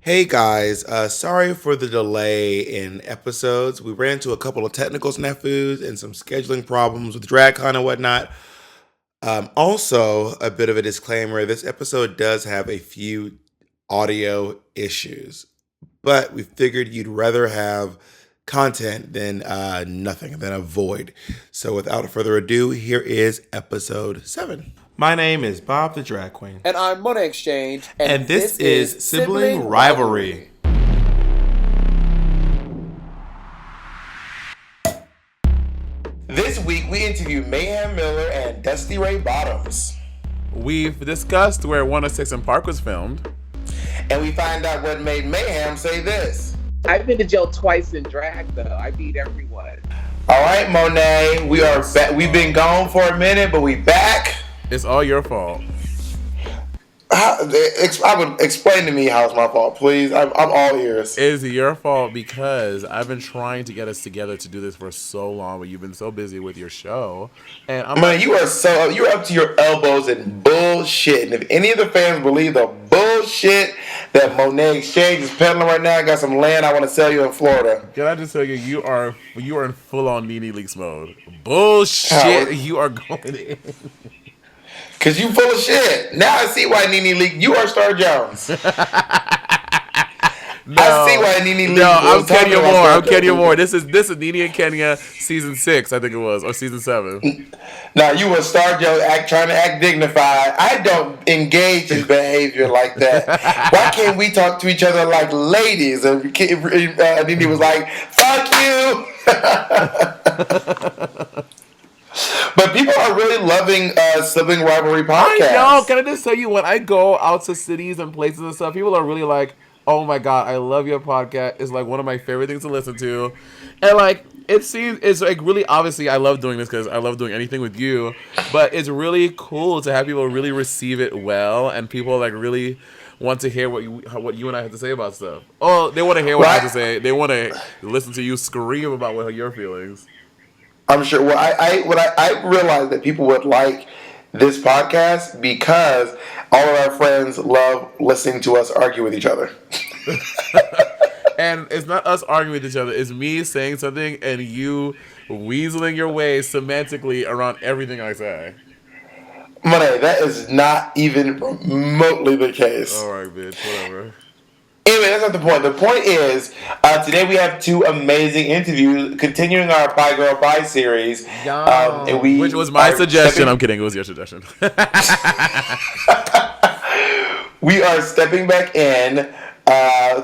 Hey guys, sorry for the delay in episodes. We ran into a couple of technical snafus and some scheduling problems with DragCon and whatnot. Also, a bit of a disclaimer, this episode does have a few audio issues, but we figured you'd rather have content than nothing, than a void. So without further ado, here is episode 7. My name is Bob the Drag Queen. And I'm Monet Exchange. And this is Sibling Rivalry. This week we interview Mayhem Miller and Dusty Ray Bottoms. We've discussed where 106 in Park was filmed. And we find out what made Mayhem say this. I've been to jail twice in drag, though. I beat everyone. All right, Monet, we are back. We've been gone for a minute, but we back. It's all your fault. Explain to me how it's my fault, please. I'm all ears. It's your fault because I've been trying to get us together to do this for so long, but you've been so busy with your show. And you're up to your elbows in bullshit. And if any of the fans believe the bullshit that Monet Exchange is peddling right now, I got some land I want to sell you in Florida. Can I just tell you, you are in full on Nene Leaks mode. Bullshit, you are going in. Cause you full of shit. Now I see why Nene leaked. You are Star Jones. I see why Nene leaked. No, I'm Kenya Moore. This is Nene and Kenya season 6, I think it was, or season 7. Now you were Star Jones trying to act dignified. I don't engage in behavior like that. Why can't we talk to each other like ladies? And Nene was like, "Fuck you." But people are really loving Sibling Rivalry podcast. I know. Can I just tell you, when I go out to cities and places and stuff, people are really like, "Oh my god, I love your podcast. It's like one of my favorite things to listen to." And like, it's like really obviously I love doing this because I love doing anything with you. But it's really cool to have people really receive it well, and people like really want to hear what you and I have to say about stuff. Oh, they want to hear what I have to say. They want to listen to you scream about what your feelings. I'm sure. Well, I realized that people would like this podcast because all of our friends love listening to us argue with each other. And it's not us arguing with each other. It's me saying something and you weaseling your way semantically around everything I say. Monet, that is not even remotely the case. All right, bitch. Whatever. Anyway, that's not the point. The point is, today we have 2 amazing interviews, continuing our Bi Girl Bi series. Which was my suggestion. I'm kidding. It was your suggestion. We are stepping back in.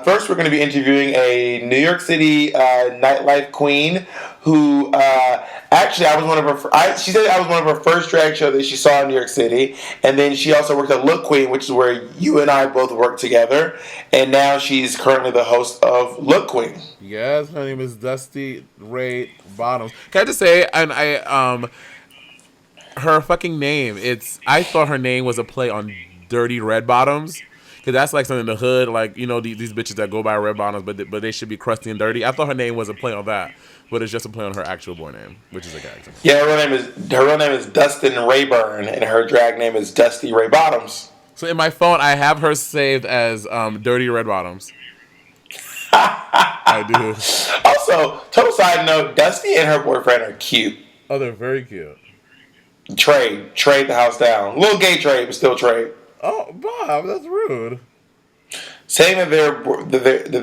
First, we're going to be interviewing a New York City nightlife queen who actually she said I was one of her first drag shows that she saw in New York City, and then she also worked at Look Queen, which is where you and I both worked together, and now she's currently the host of Look Queen. Yes, her name is Dusty Ray Bottoms. Can I just say, and her fucking name, I thought her name was a play on Dirty Red Bottoms. Because that's like something in the hood, like, you know, these bitches that go by red bottoms, but they should be crusty and dirty. I thought her name was a play on that, but it's just a play on her actual boy name, which is a character. Yeah, her real name is Dustin Rayburn, and her drag name is Dusty Ray Bottoms. So in my phone, I have her saved as Dirty Red Bottoms. I do. Also, total side note, Dusty and her boyfriend are cute. Oh, they're very cute. Trade the house down. Little gay trade, but still trade. Oh, Bob, that's rude. Saying that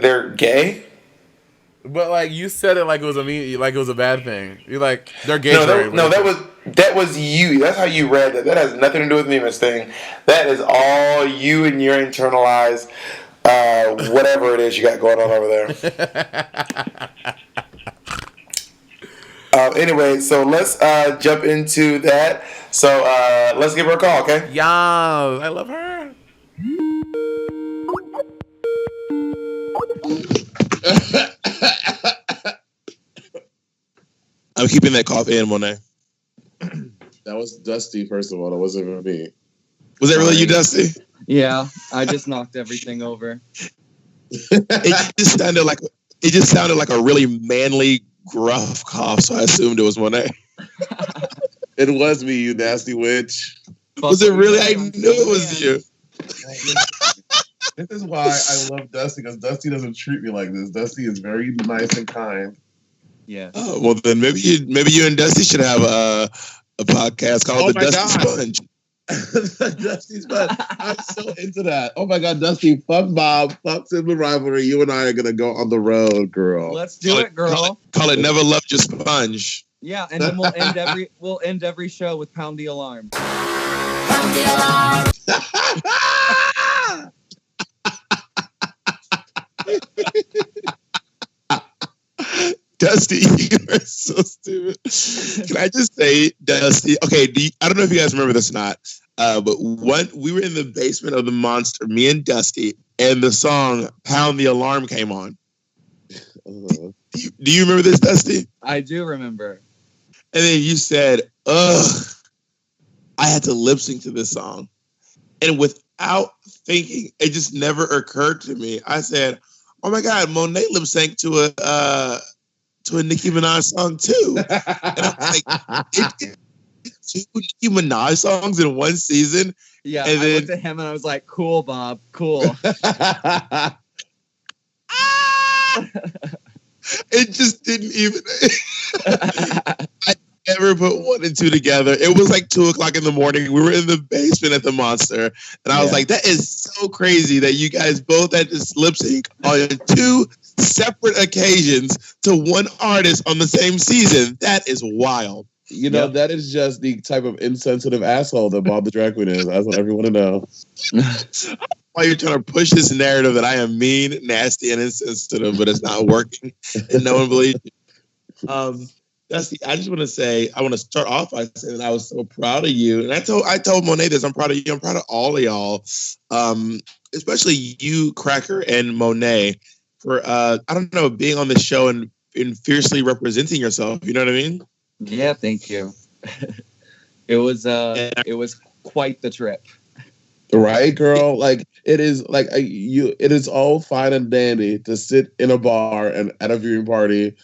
they're gay, but like you said it like it was a bad thing. You're like they're gay. That was you. That's how you read it. That has nothing to do with me, Miss Thing. That is all you and your internalized whatever it is you got going on over there. Anyway, so let's jump into that. So let's give her a call, okay? Yeah, I love her. I'm keeping that cough in, Monet. That was Dusty, first of all. That wasn't even me. Was that really you, Dusty? Yeah, I just knocked everything over. It just sounded like a really manly, gruff cough, so I assumed it was Monet. It was me, you nasty witch. Was it really? I knew it was you. This is why I love Dusty, because Dusty doesn't treat me like this. Dusty is very nice and kind. Yeah. Oh, well, then maybe you and Dusty should have a podcast called The my Dusty God. Sponge. Dusty's fun. I'm so into that. Oh my God, Dusty, fuck Bob, fuck Sibling Rivalry. You and I are gonna go on the road, girl. Let's do it, girl. Call it Never Loved Your Sponge. Yeah, and then we'll end every show with Pound the Alarm. Dusty, you are so stupid. Can I just say, Dusty? Okay, I don't know if you guys remember this or not, but we were in the basement of the Monster, me and Dusty, and the song "Pound the Alarm" came on. Do you remember this, Dusty? I do remember. And then you said, "Ugh, I had to lip sync to this song," and without thinking, it just never occurred to me. I said, "Oh my God, Monet lip sync to a Nicki Minaj song too." And I'm like, it did 2 Nicki Minaj songs in one season. Yeah, and I looked at him and I was like, "Cool, Bob, cool." It just didn't even. I never put 1 and 2 together. It was like 2:00 in the morning. We were in the basement at the Monster, and I was like, "That is so crazy that you guys both had to lip sync on 2 separate occasions to one artist on the same season. That is wild." You know, that is just the type of insensitive asshole that Bob the Drag Queen is. I want everyone to know. Why you're trying to push this narrative that I am mean, nasty, and insensitive, but it's not working, and no one believes you. Dusty, I just want to say, I want to start off by saying that I was so proud of you, and I told Monet this. I'm proud of you. I'm proud of all of y'all, especially you, Cracker, and Monet, for I don't know, being on the show and fiercely representing yourself. You know what I mean? Yeah, thank you. It was quite the trip. Right, girl? Like, it is like it is all fine and dandy to sit in a bar and at a viewing party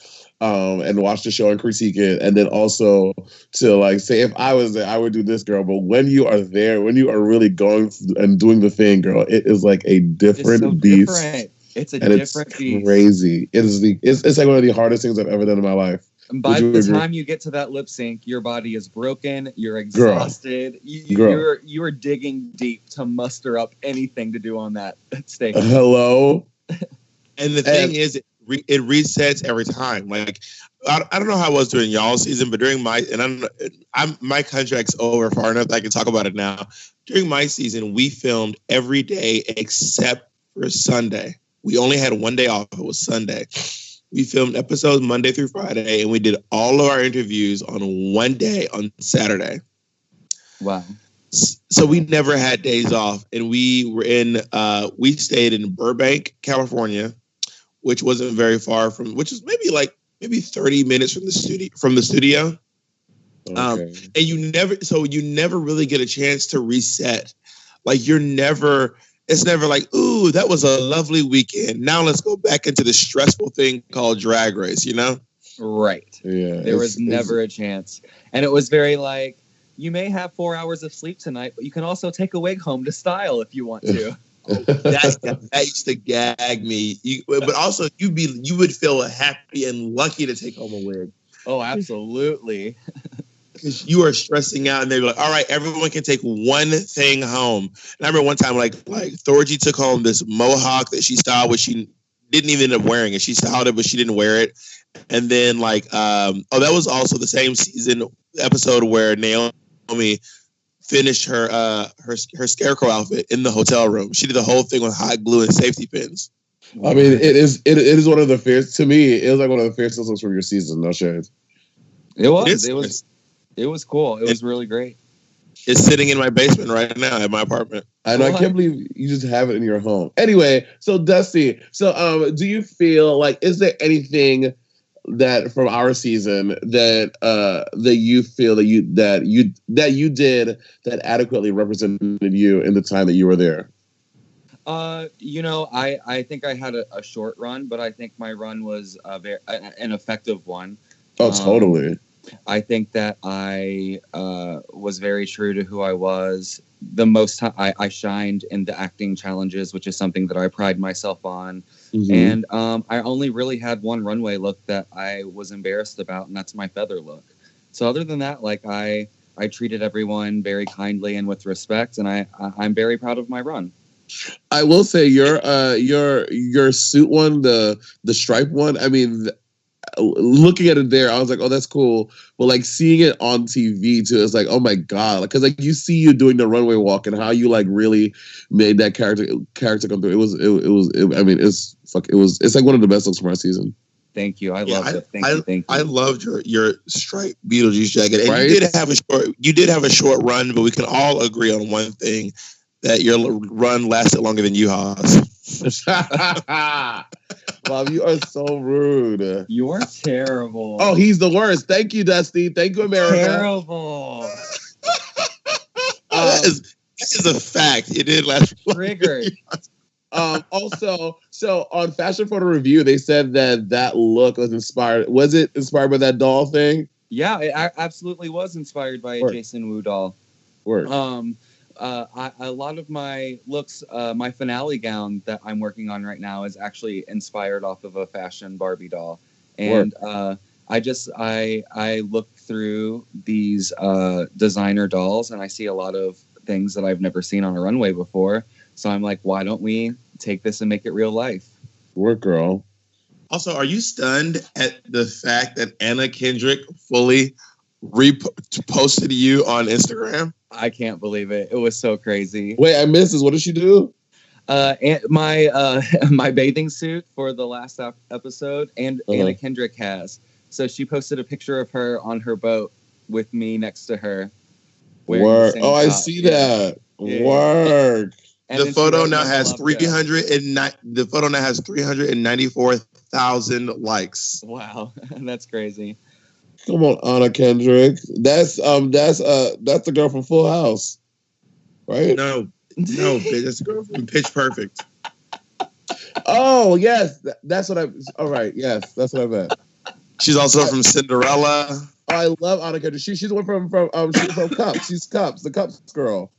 and watch the show and critique it, and then also to like say, if I was there, I would do this, girl. But when you are there, when you are really going and doing the thing, girl, it is like a different beast. Different. It's a and different it's beast. Crazy. It's like one of the hardest things I've ever done in my life. And by the time you get to that lip sync, your body is broken. You're exhausted. You are digging deep to muster up anything to do on that stage. Hello. And the thing is, it resets every time. Like, I don't know how it was during y'all's season, but during my my contract's over far enough that I can talk about it now. During my season, we filmed every day except for Sunday. We only had one day off. It was Sunday. We filmed episodes Monday through Friday, and we did all of our interviews on one day on Saturday. Wow. So we never had days off, and we stayed in Burbank, California, which wasn't very far from, which is maybe 30 minutes from the studio. Okay. And you never really get a chance to reset. Like, it's never like, ooh, that was a lovely weekend. Now let's go back into the stressful thing called Drag Race, you know? Right. Yeah. There was never a chance. And it was very like, you may have 4 hours of sleep tonight, but you can also take a wig home to style if you want to. That used to gag me. But also, you would feel happy and lucky to take home a wig. Oh, absolutely. Because you are stressing out, and they're like, all right, everyone can take one thing home. And I remember one time, like Thorgy took home this mohawk that she styled, which she didn't even end up wearing it. She styled it, but she didn't wear it. And then that was also the same season episode where Naomi finished her scarecrow outfit in the hotel room. She did the whole thing with hot glue and safety pins. I mean, it is one of the fierce, to me, it was like one of the fiercest looks from your season, no shade. It was cool. It was really great. It's sitting in my basement right now at my apartment. And I can't believe you just have it in your home. Anyway, so Dusty, do you feel like, is there anything that from our season that you feel that you did that adequately represented you in the time that you were there? I think I had a short run, but I think my run was an effective one. Oh, totally. I think that I was very true to who I was. The most time I shined in the acting challenges, which is something that I pride myself on. Mm-hmm. And I only really had one runway look that I was embarrassed about, and that's my feather look. So other than that, like I treated everyone very kindly and with respect, and I'm very proud of my run. I will say your suit one, the stripe one. I mean, looking at it there, I was like, oh, that's cool. But like seeing it on TV too, it's like, oh my god, because like you see you doing the runway walk and how you like really made that character come through. It's like one of the best looks from our season. Thank you. I love it. Thank you. I loved your striped Beetlejuice jacket, and right? you did have a short run, but we can all agree on one thing: that your run lasted longer than Yuha's. Bob, you are so rude. You're terrible. Oh, he's the worst. Thank you, Dusty. Thank you, America. Terrible. That is a fact. It did last. Triggered. Also, so on Fashion Photo Review, they said that look was inspired. Was it inspired by that doll thing? Yeah, it absolutely was inspired by a Jason Wu doll. Word. A lot of my looks, my finale gown that I'm working on right now is actually inspired off of a fashion Barbie doll. And I look through these designer dolls and I see a lot of things that I've never seen on a runway before. So I'm like, why don't we take this and make it real life? Work, girl. Also, are you stunned at the fact that Anna Kendrick fully reposted you on Instagram? I can't believe it. It was so crazy. Wait, I missed this. What did she do? My bathing suit for the last episode, and Anna Kendrick has. So she posted a picture of her on her boat with me next to her. Work. Oh, I see that. Yeah. Work. The photo now has 394,000 likes. Wow, that's crazy. Come on, Anna Kendrick. That's the girl from Full House, right? No, bitch, that's the girl from Pitch Perfect. Oh yes, that's what I. All right, yes, that's what I meant. She's also from Cinderella. Oh, I love Anna Kendrick. She's the one from Cups. She's Cups, the Cups girl.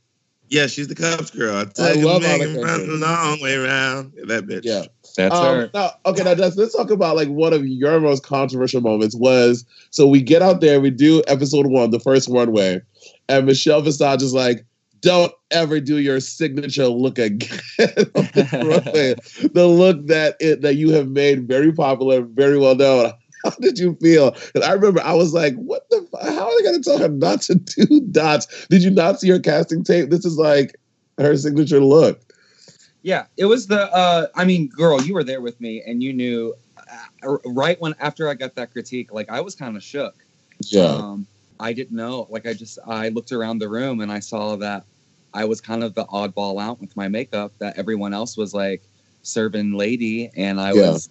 Yeah, she's the Cups girl. I love Anna Kendrick. Run a long way around. That bitch. Yeah. That's her. Now, let's talk about like one of your most controversial moments was, so we get out there, we do episode 1, the first runway, and Michelle Visage is like, don't ever do your signature look again on this runway. The look that you have made very popular, very well known. How did you feel? And I remember I was like, what the how are they going to tell her not to do dots? Did you not see her casting tape? This is like her signature look. Yeah, it was girl, you were there with me and you knew right after I got that critique, like I was kind of shook. Yeah. I didn't know. Like I looked around the room and I saw that I was kind of the oddball out with my makeup, that everyone else was like serving lady and I was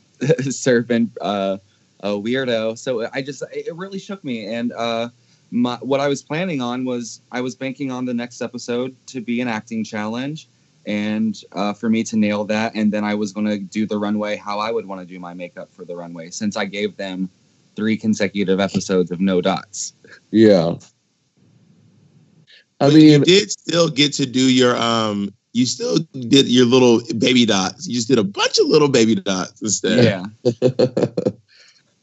serving a weirdo. So it really shook me. And what I was planning on was I was banking on the next episode to be an acting challenge. And for me to nail that, and then I was going to do the runway how I would want to do my makeup for the runway, since I gave them 3 consecutive episodes of no dots. Yeah. I mean, you did still get to do your you still did your little baby dots. You just did a bunch of little baby dots instead. Yeah.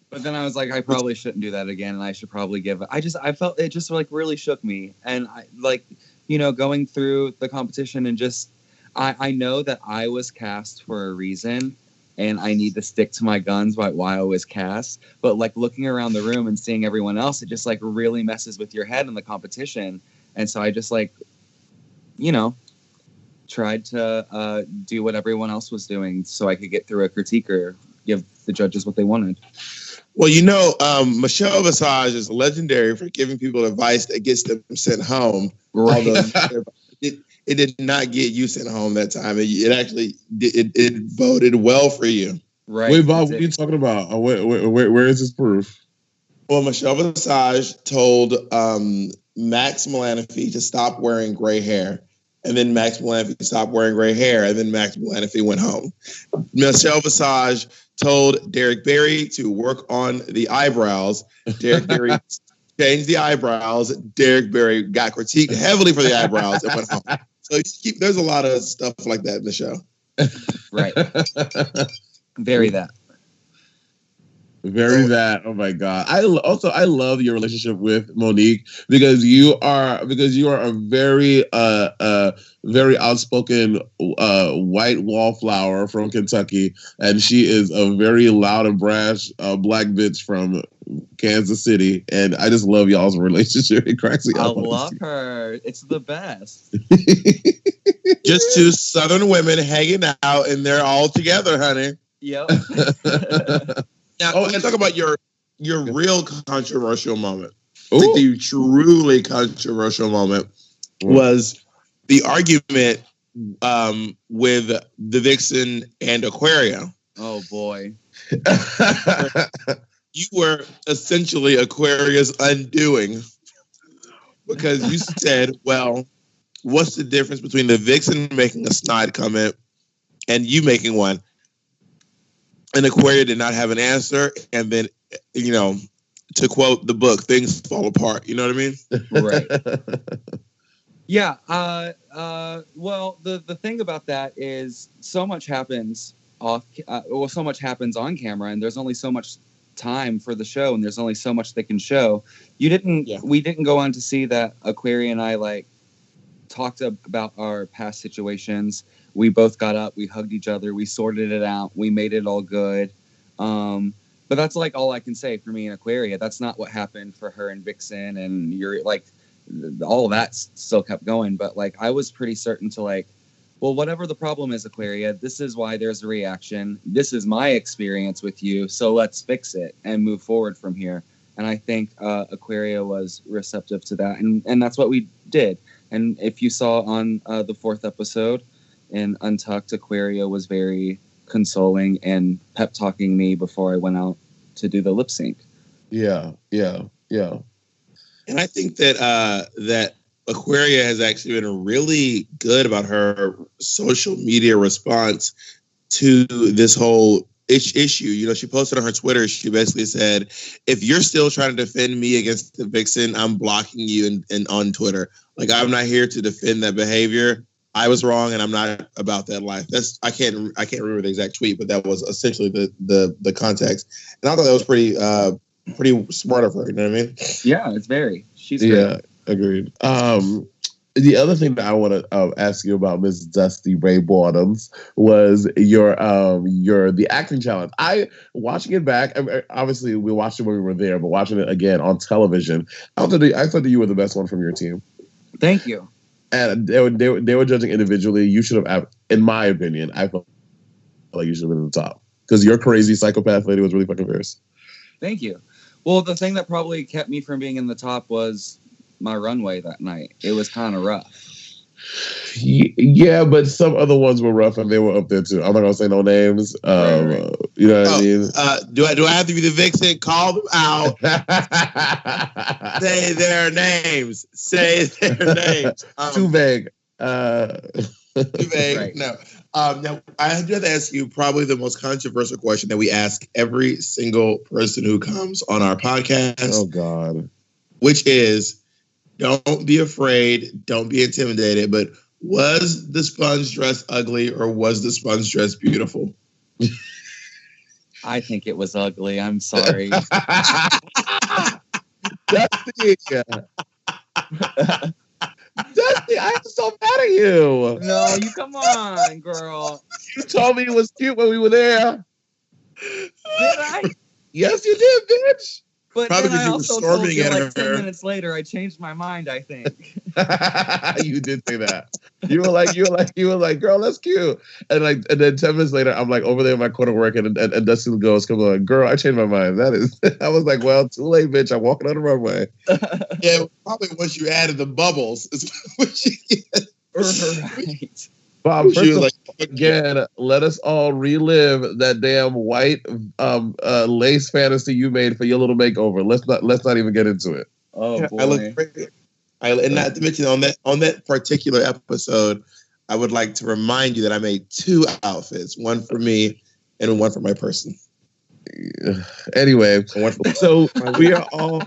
But then I was like, I probably shouldn't do that again, and I should probably give it. I felt it just like really shook me, and I like, going through the competition and just. I know that I was cast for a reason and I need to stick to my guns by why I was cast. But like looking around the room and seeing everyone else, it just like really messes with your head in the competition. And so I just like, tried to do what everyone else was doing so I could get through a critique or give the judges what they wanted. Well, Michelle Visage is legendary for giving people advice that gets them sent home. Right. It did not get you sent home that time. It actually it voted well for you. Right. Wait, Bob, what are you talking about? Where is this proof? Well, Michelle Visage told Max Milanofi to stop wearing gray hair. And then Max Milanofi stopped wearing gray hair. And then Max Milanofi went home. Michelle Visage told Derek Barry to work on the eyebrows. Derek Barry changed the eyebrows. Derek Barry got critiqued heavily for the eyebrows and went home. So there's a lot of stuff like that in the show. Right. Very that. Very that. Oh my god! I love your relationship with Monique because you are a very very outspoken white wallflower from Kentucky, and she is a very loud and brash black bitch from Kansas City, and I just love y'all's relationship. It cracks me up. I love her. It's the best. Just two Southern women hanging out, and they're all together, honey. Yep. Now, let's talk about your real controversial moment. I think the truly controversial moment was the argument with the Vixen and Aquaria. Oh, boy. You were essentially Aquaria's undoing because you said, well, what's the difference between the Vixen making a snide comment and you making one? And Aquaria did not have an answer. And then, to quote the book, things fall apart. You know what I mean? Right. Yeah. Well, the thing about that is so much happens so much happens on camera, and there's only so much time for the show, and there's only so much they can show. We didn't go on to see that Aquaria and I talked about our past situations. We both got up, we hugged each other, we sorted it out, we made it all good. But that's all I can say for me and Aquaria. That's not what happened for her and Vixen, and you're all of that still kept going. But I was pretty certain to well, whatever the problem is, Aquaria, this is why there's a reaction. This is my experience with you, so let's fix it and move forward from here. And I think Aquaria was receptive to that, and that's what we did. And if you saw on the 4th episode in Untucked, Aquaria was very consoling and pep talking me before I went out to do the lip sync. Yeah. And I think that Aquaria has actually been really good about her social media response to this whole issue. She posted on her Twitter, she basically said, if you're still trying to defend me against the Vixen, I'm blocking you and on Twitter. I'm not here to defend that behavior. I was wrong, and I'm not about that life. I can't remember the exact tweet, but that was essentially the context. And I thought that was pretty smart of her. You know what I mean? Yeah, it's very. She's great. Yeah, agreed. The other thing that I want to ask you about, Miss Dusty Ray Bottoms, was the acting challenge. Watching it back, obviously we watched it when we were there, but watching it again on television, I thought that you were the best one from your team. Thank you. And they were judging individually. You should have, in my opinion, I felt like you should have been at the top because your crazy psychopath lady was really fucking fierce. Thank you. Well, the thing that probably kept me from being in the top was my runway that night. It was kind of rough. Yeah, but some other ones were rough and they were up there too. I'm not gonna say no names. Right. You know what I mean? Do I have to be the Vixen? Call them out. Say their names. Too vague. Too vague. Right. No. Now I do have to ask you probably the most controversial question that we ask every single person who comes on our podcast. Oh God. Which is, don't be afraid, don't be intimidated, but was the sponge dress ugly or was the sponge dress beautiful? I think it was ugly. I'm sorry. Dusty, I'm so mad at you. No, you come on, girl. You told me it was cute when we were there. Did I? Yes, you did, bitch. But probably then I you were also storming told you at 10 her. minutes later, I changed my mind, I think. You did say that. You were like, girl, that's cute. And then 10 minutes later, I'm over there in my corner working, and Dusty goes, come on, girl, I changed my mind. That is, I was like, well, too late, bitch. I'm walking on the runway. Yeah, probably once you added the bubbles. Is what she did. Right. Bob, again, let us all relive that damn white lace fantasy you made for your little makeover. Let's not even get into it. Oh boy. I look great. And not to mention on that particular episode, I would like to remind you that I made 2 outfits, one for me and one for my person. Anyway, so we are all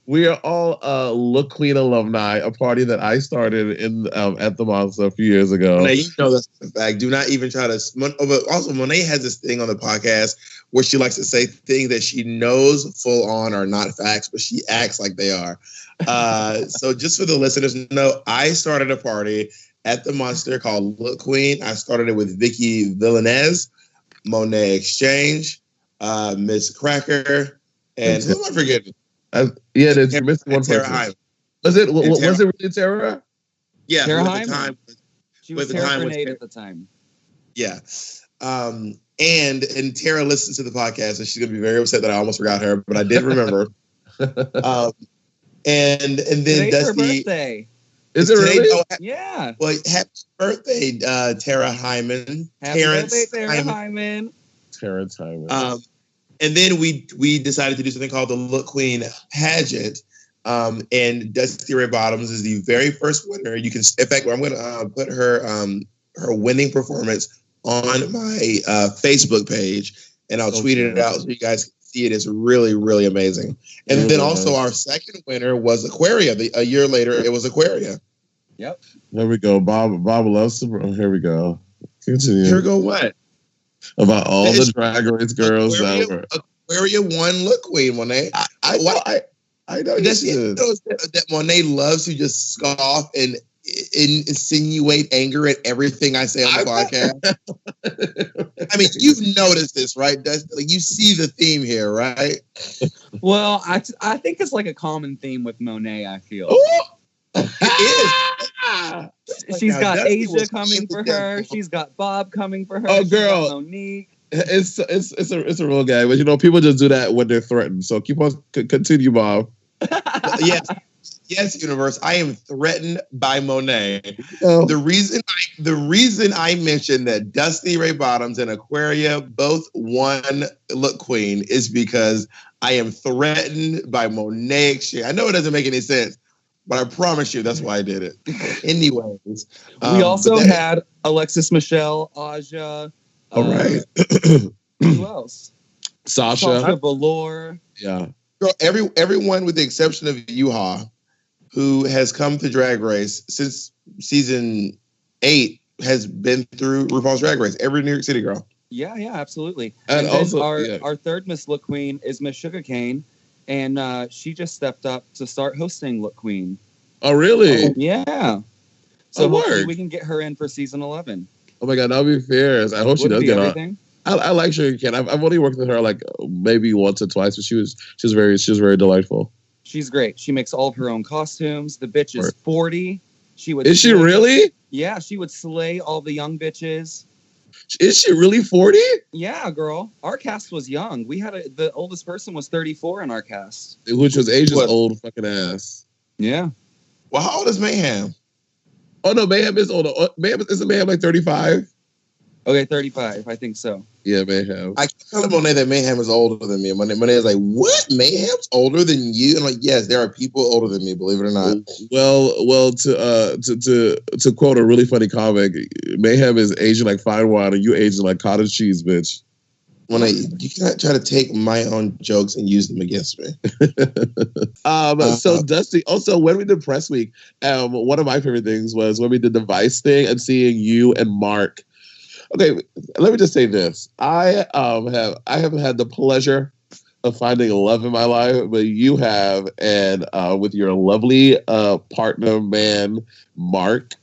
We are all Look Queen alumni, a party that I started in at the Monster a few years ago. Monet, you know that's a fact. Do not even try to. But also, Monet has this thing on the podcast where she likes to say things that she knows full on are not facts, but she acts like they are. So just for the listeners to know, I started a party at the Monster called Look Queen. I started it with Vicky Villanez, Monet Exchange, Miss Cracker, and who am I forgetting? Yeah, you're missing one Tara person. Hyman. Was it really Tara? Yeah, Tara who Hyman. She was Tara Grenade at the time. Yeah. And Tara listens to the podcast, and she's gonna be very upset that I almost forgot her, but I did remember. And then Today's her Dusty. birthday. Is it really? Yeah. Well, happy birthday, Tara Hyman. Happy birthday, Tara Hyman. Terrence Hyman. And then we decided to do something called the Look Queen pageant. And Dusty Ray Bottoms is the very first winner. You can, in fact, I'm going to put her winning performance on my Facebook page, and I'll tweet it out so you guys can see it. It's really, really amazing. And then also our second winner was Aquaria. A year later, it was Aquaria. Yep. There we go. Bob loves to. Here we go. Continue. Here we go. What? About all the Drag Race girls ever. Aquaria won Look Queen, Monet. I know that Monet loves to just scoff and insinuate anger at everything I say on the podcast. I mean, you've noticed this, right? Like, you see the theme here, right? Well, I think it's like a common theme with Monet, I feel. It is. She's got Asia coming for her. She's got Bob coming for her. Oh, girl. Monique. It's a real guy, but people just do that when they're threatened. So keep on, continue, Bob. Yes, universe. I am threatened by Monet. Oh. The reason I mentioned that Dusty Ray Bottoms and Aquaria both won Look Queen is because I am threatened by Monet. I know it doesn't make any sense, but I promise you that's why I did it. Anyways, we also had Alexis Michelle, Aja. All right. Who else? Sasha Velour. Yeah. Girl, everyone with the exception of Yuha, who has come to Drag Race since season 8, has been through RuPaul's Drag Race. Every New York City girl. Yeah, absolutely. And also, our third Miss Look Queen is Miss Sugarcane, and she just stepped up to start hosting Look Queen. Oh, really? Yeah. So hopefully we can get her in for season 11. Oh my God, that'll be fierce. I hope she does get on. I like Sugarcane. I've only worked with her like maybe once or twice, but she was very delightful. She's great. She makes all of her own costumes. The bitch is 40. Is she really? Yeah, she would slay all the young bitches. Is she really 40? Yeah, girl. Our cast was young. We had the oldest person was 34 in our cast, which was Asia's old fucking ass. Yeah. Well, how old is Mayhem? Oh no, Mayhem is older. Isn't Mayhem like 35? Okay, 35. I think so. Yeah, Mayhem. I keep telling Monet that Mayhem is older than me. And Monet is like, what? Mayhem's older than you? And I'm like, yes, there are people older than me, believe it or not. Well, to quote a really funny comic, Mayhem is aging like fine wine, and you aging like cottage cheese, bitch. Monet, you cannot try to take my own jokes and use them against me. So Dusty, also when we did press week, one of my favorite things was when we did the Vice thing and seeing you and Mark. Okay, let me just say this. I haven't had the pleasure of finding love in my life, but you have, and with your lovely partner man, Mark.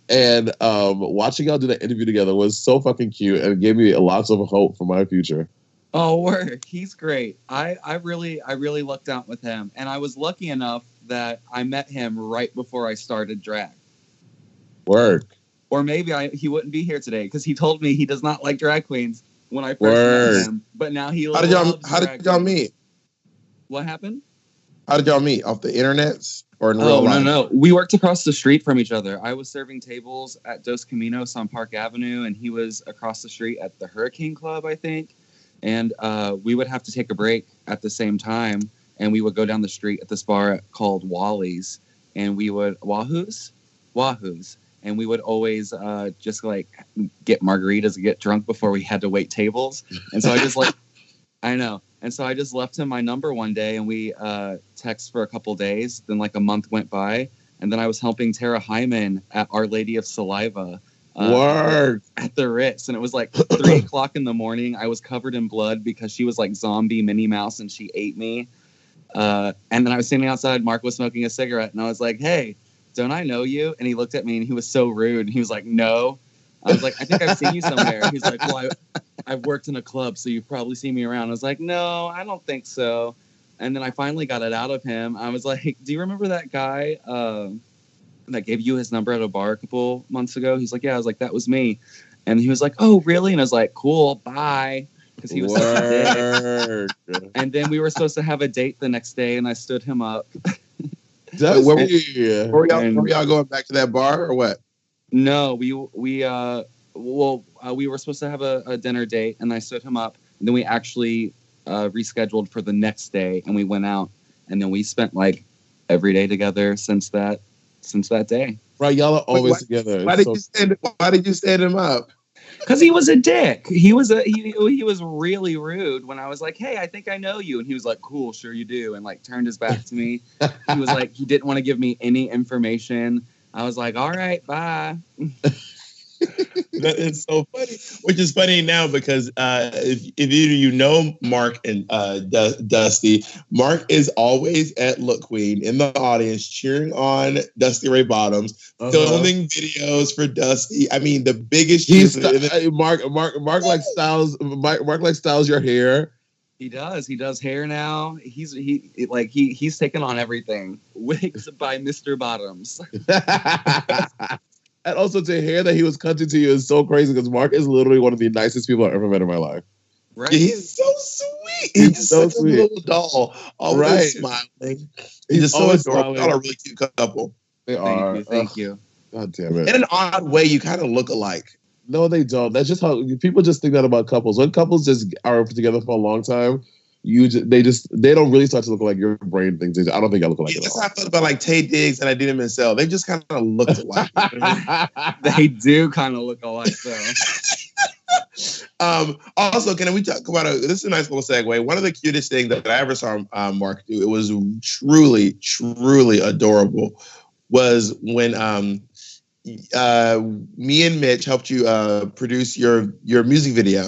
And watching y'all do that interview together was so fucking cute and gave me lots of hope for my future. Oh, word. He's great. I really lucked out with him. And I was lucky enough that I met him right before I started drag. Work. Or maybe he wouldn't be here today because he told me he does not like drag queens when I first met him. But now he loves drag queens. How did y'all meet? What happened? How did y'all meet? Off the internets or in real life? No. We worked across the street from each other. I was serving tables at Dos Caminos on Park Avenue, and he was across the street at the Hurricane Club, I think. And we would have to take a break at the same time, and we would go down the street at this bar called Wally's, and we would Wahoo's, and we would always just like get margaritas and get drunk before we had to wait tables. And so I just like, I know. And so I just left him my number one day, and we text for a couple days. Then like a month went by, and then I was helping Tara Hyman at Our Lady of Saliva. At the Ritz, and it was like 3:00 in the morning. I was covered in blood because she was like zombie Minnie Mouse and she ate me. And then I was standing outside. Mark was smoking a cigarette, and I was like, "Hey, don't I know you?" And he looked at me and he was so rude. He was like, "No." I was like, "I think I've seen you somewhere." He's like, "Well, I've worked in a club, so you've probably seen me around." I was like, "No, I don't think so." And then I finally got it out of him. I was like, "Do you remember that guy that gave you his number at a bar a couple months ago?" He's like, "Yeah." I was like, "That was me." And he was like, "Oh, really?" And I was like, "Cool, bye." Because he was such a dick. And then we were supposed to have a date the next day, and I stood him up. Where were y'all going back to that bar or what? No, we were supposed to have a dinner date, and I stood him up. And then we actually rescheduled for the next day, and we went out, and then we spent like every day together since that day. Right, y'all are always together. Why did you stand him up? Because he was a dick. He was really rude when I was like, "Hey, I think I know you," and he was like, "Cool, sure you do," and like turned his back to me. He was like, he didn't want to give me any information. I was like, "All right, bye." That is so funny. Which is funny now because if either you know Mark and Dusty, Mark is always at Look Queen in the audience cheering on Dusty Ray Bottoms, filming videos for Dusty. I mean, the biggest. Mark like styles. Mark like styles your hair. He does. He does hair now. He's taken on everything. Wigs by Mr. Bottoms. And also to hear that he was cutting to you is so crazy because Mark is literally one of the nicest people I've ever met in my life. Right? He's so sweet. He's so sweet. A little doll, always smiling. He's just so adorable. Y'all are a really cute couple. They are. Thank you. God damn it. In an odd way, you kind of look alike. No, they don't. That's just how people just think that about couples. When couples just are together for a long time, they don't really start to look like your brain things. I don't think I look like that's how I felt about like Tay Diggs and Idina Menzel. They just kind of looked alike. They do kind of look alike, though. Also, can we talk about this is a nice little segue. One of the cutest things that I ever saw Mark do, it was truly, truly adorable, was when me and Mitch helped you produce your music video.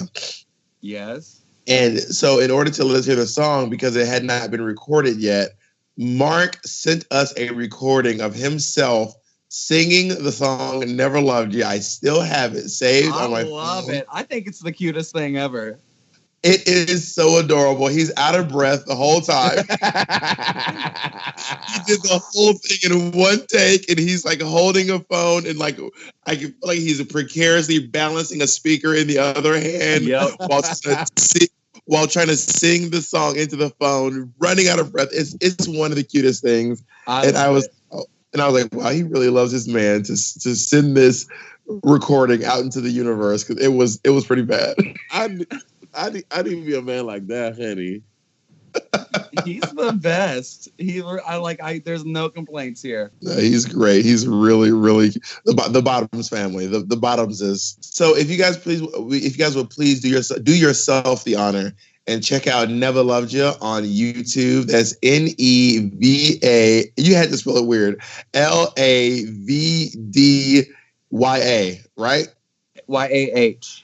Yes. And so in order to let us hear the song, because it had not been recorded yet, Mark sent us a recording of himself singing the song Never Loved You. I still have it saved on my phone. I love it. I think it's the cutest thing ever. It is so adorable. He's out of breath the whole time. He did the whole thing in one take, and he's like holding a phone, and like I can feel like he's precariously balancing a speaker in the other hand while trying to sing the song into the phone, running out of breath. It's one of the cutest things. I was like, wow, he really loves his man to send this recording out into the universe, because it was pretty bad. I need to be a man like that, honey. He's the best. There's no complaints here. No, he's great. He's really, really the Bottoms family. The Bottoms is. So if you guys would please do yourself the honor and check out Never Loved You on YouTube. That's NEVA. You had to spell it weird. LAVDYA, right? YAH.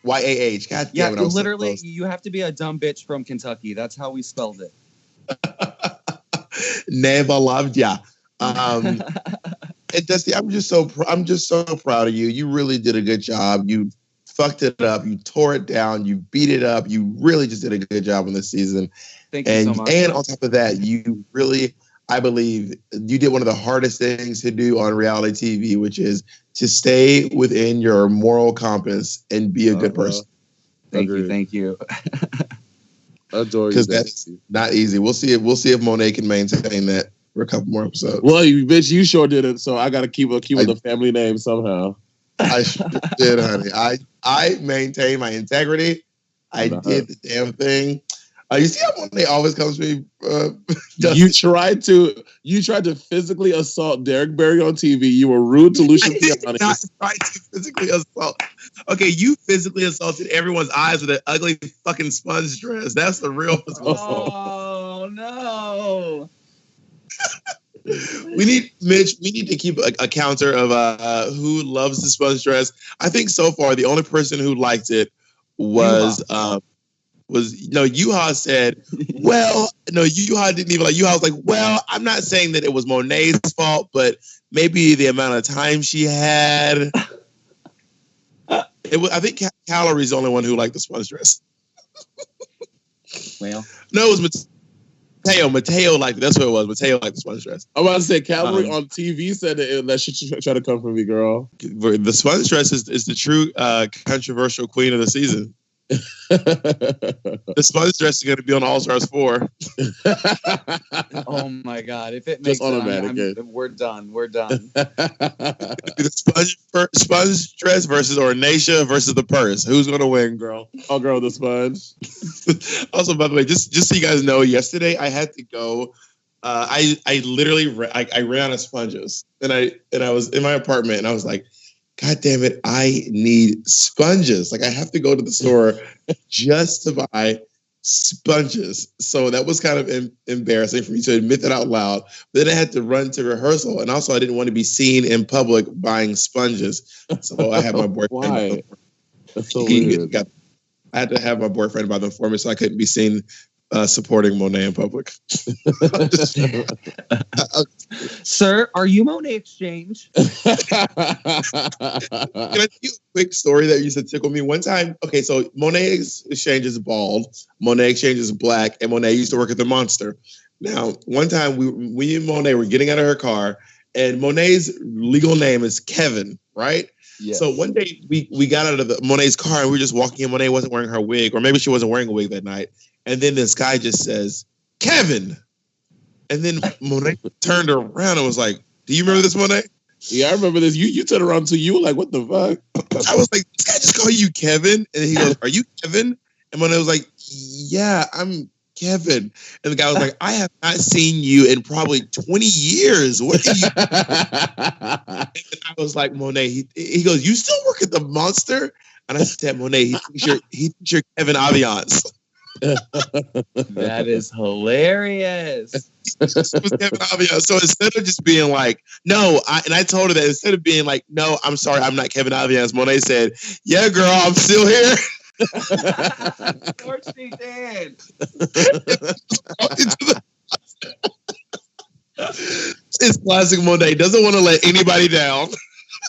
YAH. God damn it. Literally, you have to be a dumb bitch from Kentucky. That's how we spelled it. Never loved ya. And Dusty, I'm just so proud of you. You really did a good job. You fucked it up. You tore it down. You beat it up. You really just did a good job on this season. Thank you so much. And on top of that, you really, I believe, you did one of the hardest things to do on reality TV, which is to stay within your moral compass and be a good person. Thank you. Adore you. Because that's not easy. We'll see if Monet can maintain that for a couple more episodes. Well, bitch, you sure did it. So I got to keep with the family name somehow. I sure did, honey. I maintained my integrity. I did the damn thing. You see how Monet always comes to me? You tried to physically assault Derek Barry on TV. You were rude to Lucian I did Piani. not try to physically assault. Okay, you physically assaulted everyone's eyes with that ugly fucking sponge dress. That's the real physical assault. Oh no! We need to keep a counter of who loves the sponge dress. I think so far the only person who liked it was Yuha said, well, no, Yuha didn't even like. Yuha was like, well, I'm not saying that it was Monet's fault, but maybe the amount of time she had. I think Calorie's the only one who liked the sponge dress. Well, no, it was Mateo. Mateo liked it. That's what it was. Mateo liked the sponge dress. I'm about to say, Calorie on TV said that she try to come for me, girl. The sponge dress is the true controversial queen of the season. The sponge dress is going to be on All Stars 4. oh my God! If it makes we're done. We're done. The sponge dress versus Ornacia versus the purse. Who's going to win, girl? Oh, girl, the sponge. Also, by the way, just so you guys know, yesterday I had to go. I literally I ran out of sponges, and I was in my apartment, and I was like, God damn it, I need sponges. Like, I have to go to the store just to buy sponges. So that was kind of embarrassing for me to admit that out loud. But then I had to run to rehearsal. And also, I didn't want to be seen in public buying sponges. So I had my boyfriend. Why? That's so weird. I had to have my boyfriend buy them for me so I couldn't be seen supporting Monet in public. Sir, are you Monet Exchange? Can I tell you a quick story that used to tickle me? One time, okay, so Monet Exchange is bald, Monet Exchange is black, and Monet used to work at the Monster. Now, one time, we and Monet were getting out of her car, and Monet's legal name is Kevin, right? Yes. So one day, we got out of Monet's car, and we were just walking in. Monet wasn't wearing her wig, or maybe she wasn't wearing a wig that night. And then this guy just says, Kevin. And then Monet turned around and was like, do you remember this, Monet? Yeah, I remember this. You turned around to you like, what the fuck? I was like, this guy just called you Kevin? And he goes, are you Kevin? And Monet was like, yeah, I'm Kevin. And the guy was like, I have not seen you in probably 20 years. What are you? And I was like, Monet, he goes, you still work at the Monster? And I said, Monet, he thinks you're Kevin Aviance. That is hilarious. So instead of just being like, no, I told her that instead of being like, no, I'm sorry, I'm not Kevin Aviance, Monet said, yeah, girl, I'm still here. Of course she did. It's classic Monet. Doesn't want to let anybody down.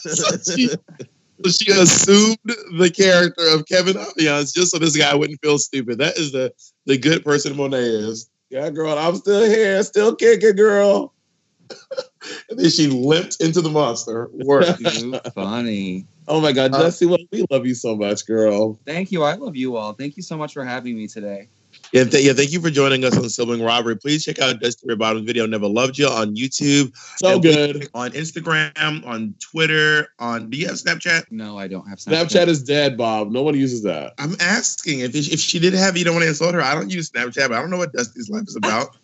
So she assumed the character of Kevin Aviance just so this guy wouldn't feel stupid. That is the good person Monet is. Yeah, girl, I'm still here, still kicking, girl. And then she limped into the Monster. Work. Funny. Oh my God, Dusty, we love you so much, girl. Thank you. I love you all. Thank you so much for having me today. Yeah, thank you for joining us on Sibling Robbery. Please check out Dusty Ray Bottom's video, Never Loved You, on YouTube. So good. On Instagram, on Twitter, do you have Snapchat? No, I don't have Snapchat. Snapchat is dead, Bob. No one uses that. I'm asking. If she did have, you don't want to insult her. I don't use Snapchat, but I don't know what Dusty's life is about.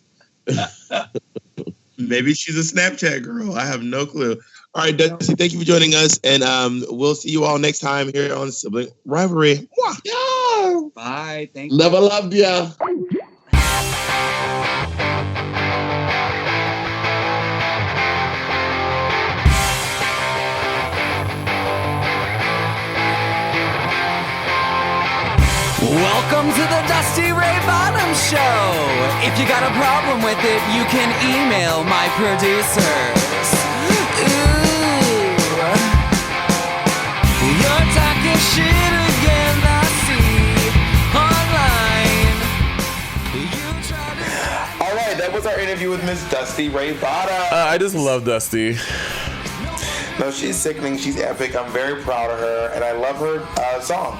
Maybe she's a Snapchat girl. I have no clue. All right, Dusty, thank you for joining us, and we'll see you all next time here on Sibling Rivalry. Yeah. Bye. Thank you. Never loved ya. Welcome to the Dusty Ray Bottom Show. If you got a problem with it, you can email my producers. Ooh, you're talking shit again, I see, online. All right, that was our interview with Miss Dusty Ray Bottom. I just love Dusty. No, she's sickening. She's epic. I'm very proud of her, and I love her song.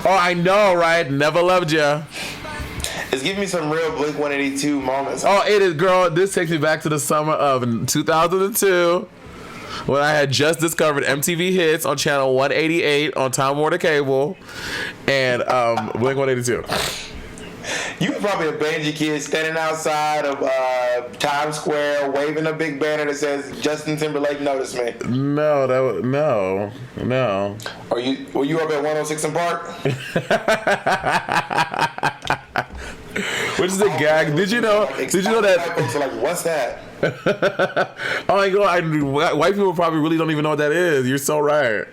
Oh, I know, right? Never loved ya. It's giving me some real Blink-182 moments. Oh, it is, girl. This takes me back to the summer of 2002 when I had just discovered MTV Hits on channel 188 on Time Warner Cable and Blink-182. You were probably a Benji kid standing outside of Times Square, waving a big banner that says "Justin Timberlake noticed me." No, no. Were you up at 106 in Park? Which is a gag. Did you know that? Folks are like, what's that? Oh my god! White people probably really don't even know what that is. You're so right.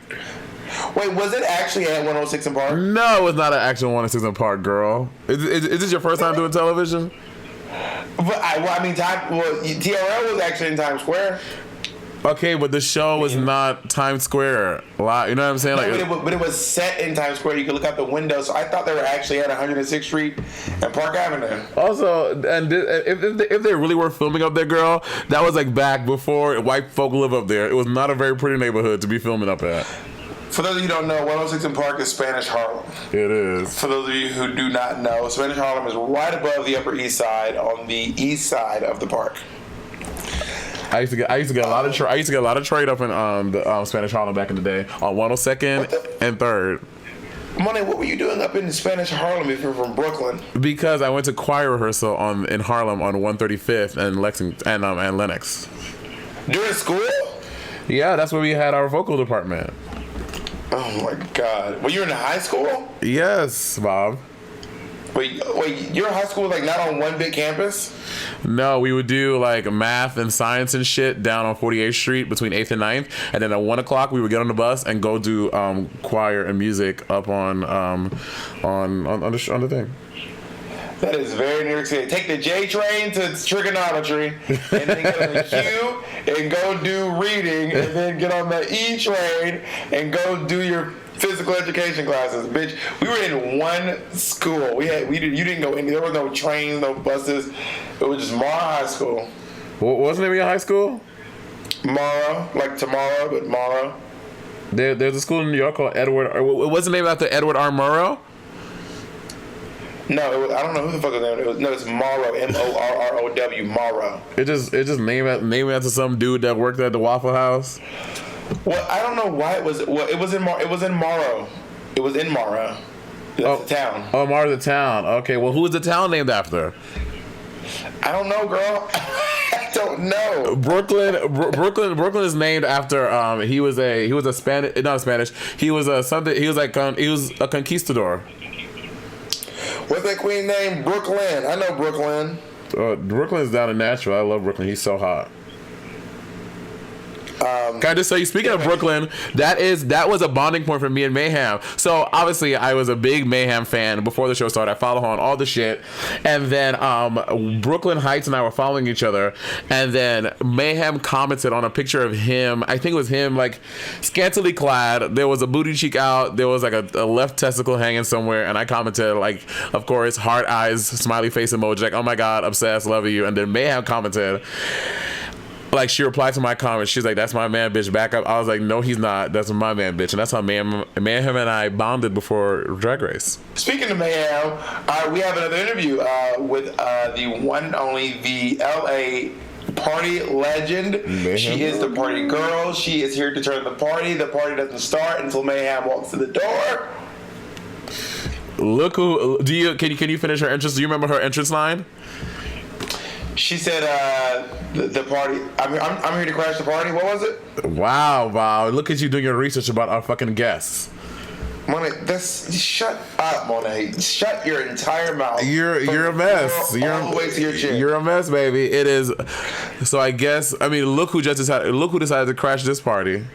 Wait, was it actually at 106 in Park? No, it's not an actual 106 in Park, girl. Is this your first time doing television? But TRL was actually in Times Square. Okay, but the show was not Times Square. You know what I'm saying? But it was set in Times Square. You could look out the window. So I thought they were actually at 106th Street and Park Avenue. Also, and if they really were filming up there, girl, that was like back before white folk live up there. It was not a very pretty neighborhood to be filming up at. For those of you who don't know, 106 in Park is Spanish Harlem. It is. For those of you who do not know, Spanish Harlem is right above the Upper East Side on the east side of the park. I used to get a lot of trade up in the Spanish Harlem back in the day on 102nd and 3rd. Monet, what were you doing up in Spanish Harlem if you're from Brooklyn? Because I went to choir rehearsal in Harlem on 135th and Lexington and Lenox. During school? Yeah, that's where we had our vocal department. Oh my God! Were you in high school? Yes, Bob. Wait, your high school was like not on one big campus? No, we would do like math and science and shit down on 48th Street between 8th and 9th, and then at 1 o'clock we would get on the bus and go do choir and music up on the thing. That is very New York City. Take the J train to trigonometry, and then get on the Q and go do reading, and then get on the E train and go do your physical education classes. Bitch, we were in one school. You didn't go in. There was no trains, no buses. It was just Mara High School. What was the name of your high school? Mara, like tomorrow, but Mara. There's a school in New York called Edward. What's the name after Edward R. Murrow? No, I don't know who the fuck his name is. No, it's Morrow, Morrow, Morrow. It just named after some dude that worked at the Waffle House. Well, I don't know why it was. Well, it was in Morrow. It was in Morrow. That's the town. Oh, Morrow, the town. Okay, well, who is the town named after? I don't know, girl. I don't know. Brooklyn is named after he was a Spanish, not a Spanish. He was a conquistador. What's that queen name? Brooklyn. I know Brooklyn. Brooklyn's down in Nashville. I love Brooklyn. He's so hot. Can I just say, speaking of Brooklyn, that was a bonding point for me and Mayhem. So obviously I was a big Mayhem fan before the show started. I follow her on all the shit, and then Brooklyn Heights and I were following each other, and then Mayhem commented on a picture of him. I think it was him like scantily clad. There was a booty cheek out. There was like a left testicle hanging somewhere, and I commented like, of course, heart eyes, smiley face emoji, like, oh my God, obsessed, love you. And then Mayhem commented. Like, she replied to my comment. She's like, that's my man, bitch, back up. I was like, no, he's not. That's my man, bitch. And that's how Mayhem and I bonded before Drag Race. Speaking of Mayhem, we have another interview with the one and only, the LA party legend. Mayhem. She is the party girl. She is here to turn the party. The party doesn't start until Mayhem walks to the door. Look who... Can you finish her entrance? Do you remember her entrance line? She said, the party, I'm here to crash the party. What was it? Wow. Look at you doing your research about our fucking guests. Monet, shut up, Monet. Shut your entire mouth. You're a mess. All the way to your chin. You're a mess, baby. It is. So I guess, look who decided to crash this party.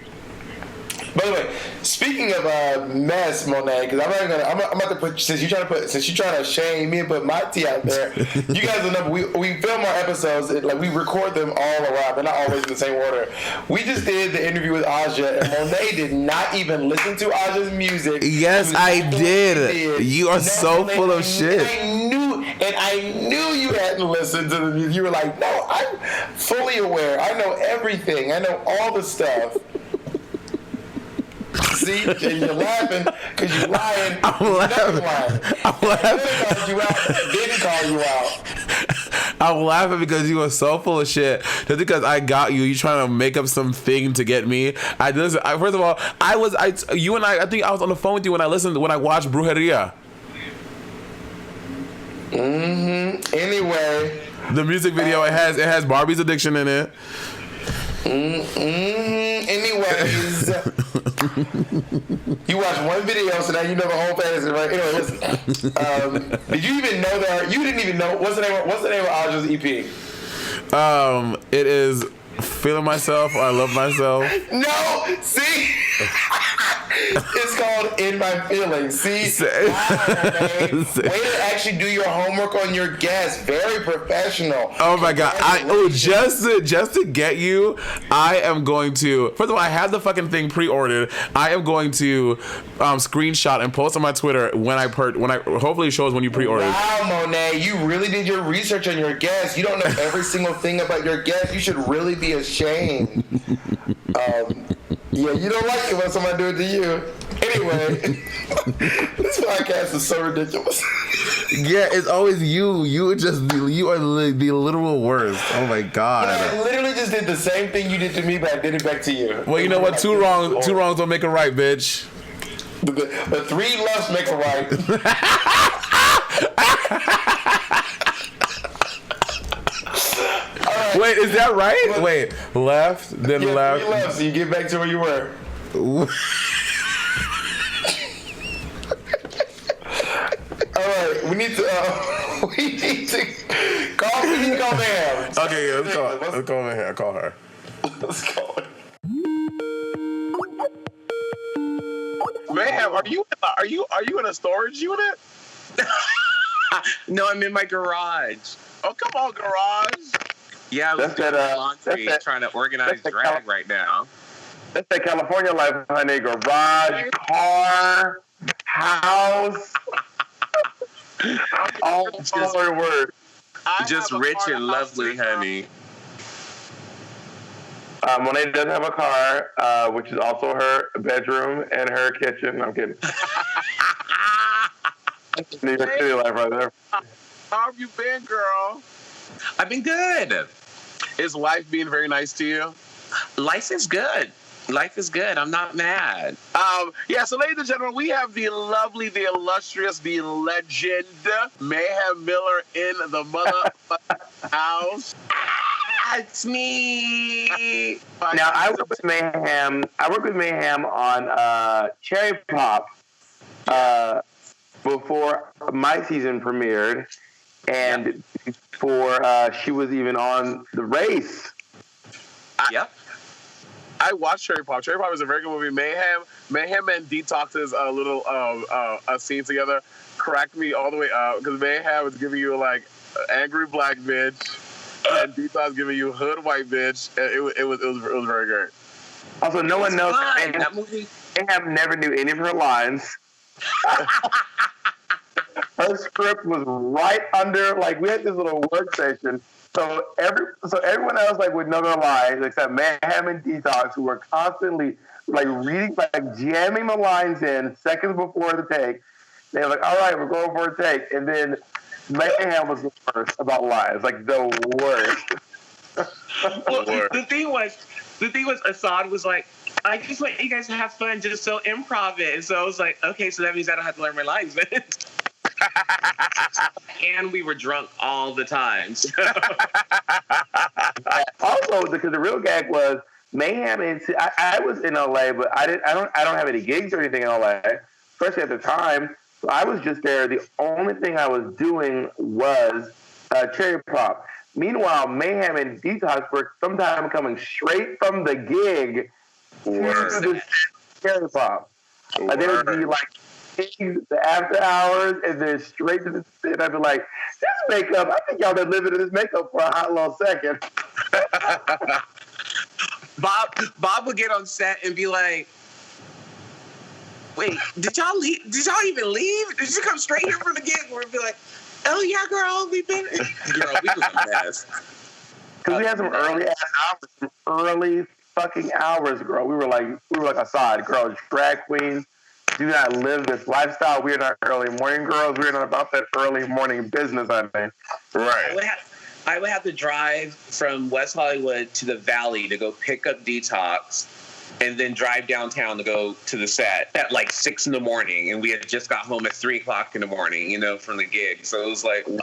By the way, speaking of mess, Monet, because I'm about to put, since you're trying to shame me and put my tea out there, you guys will know we film our episodes, like we record them all around. They're not always in the same order. We just did the interview with Aja, and Monet did not even listen to Aja's music. Yes, I did. You are so full of shit. I knew you hadn't listened to the music. You were like, no, I'm fully aware. I know everything. I know all the stuff. See, you're laughing because you're lying. I'm laughing. Didn't call you out. I'm laughing because you are so full of shit. Just because I got you, you trying to make up something to get me. First of all, I think I was on the phone with you when I watched Brujeria. Anyway. The music video, it has Barbie's Addiction in it. Anyways, you watched one video, so now you know the whole fantasy, right? Anyway, listen. Did you even know that? You didn't even know what's the name of Aja's EP? It is Feeling Myself or I Love Myself. No, see. It's called In My Feelings. See, way to actually do your homework on your guest. Very professional. Oh my god! Just to get you, I am going to. First of all, I have the fucking thing pre-ordered. I am going to screenshot and post on my Twitter when I hopefully it shows when you pre-order. Wow, Monet, you really did your research on your guest. You don't know every single thing about your guest. You should really be ashamed. Yeah, you don't like it when somebody do it to you. Anyway, this podcast is so ridiculous. Yeah, it's always you. You are the literal worst. Oh my god! I literally just did the same thing you did to me, but I did it back to you. Well, you know what? Two wrongs don't make a right, bitch. But 3 lefts make a right. Wait, is that right? Wait, left, then left. 3 lefts, so you get back to where you were. All right, we need to call Mayhem. Okay, yeah, let's call Mayhem. I'll call her. Let's call her. Mayhem, are you in a storage unit? No, I'm in my garage. Oh, come on, garage. Yeah, I was doing laundry, trying to organize drag right now. That's that California life, honey. Garage, car, house. All just words. Just rich and lovely, honey. Monet does have a car, which is also her bedroom and her kitchen. I'm kidding. New York City life right there. How have you been, girl? I've been good. Is life being very nice to you? Life is good. Life is good. I'm not mad. Yeah, so ladies and gentlemen, we have the lovely, the illustrious, the legend, Mayhem Miller in the mother house. It's me. Now, I work with Mayhem. On Cherry Pop before my season premiered, and before she was even on the race. Yep. I watched Cherry Pop. Cherry Pop is a very good movie. Mayhem and Detox's little a scene together cracked me all the way up because Mayhem was giving you like angry black bitch and Detox giving you hood white bitch. And it was very great. Also, no one knows that movie. Mayhem never knew any of her lines. Her script was right under, like, we had this little workstation. So everyone else like would know their lines except Mayhem and Detox, who were constantly like reading, like jamming the lines in seconds before the take. They were like, "All right, we're going for a take," and then Mayhem was the worst about lines, like the worst. Well, the thing was, Assad was like, "I just want you guys to have fun, just so improv it." And so I was like, "Okay, so that means I don't have to learn my lines." And we were drunk all the time. So. Also, because the real gag was Mayhem, and I was in LA, but I don't have any gigs or anything in LA, especially at the time. So I was just there. The only thing I was doing was Cherry Pop. Meanwhile, Mayhem and Detox were sometimes coming straight from the gig to the Cherry Pop. They would be like the after hours and then straight to the sit. I'd be like, this makeup, I think y'all been living in this makeup for a hot little second. Bob would get on set and be like, wait, did y'all leave? Did y'all even leave? Did you come straight here for the gig? We'd be like, oh yeah, girl, we've been girl, we was a mess. Because we had some early fucking hours, girl. We were like Assad, girls, drag queens. Do not live this lifestyle. We are not early morning girls. We're not about that early morning business, I think. Right. I would have to drive from West Hollywood to the Valley to go pick up Detox and then drive downtown to go to the set at like 6 in the morning, and we had just got home at 3 o'clock in the morning, you know, from the gig. So it was like work.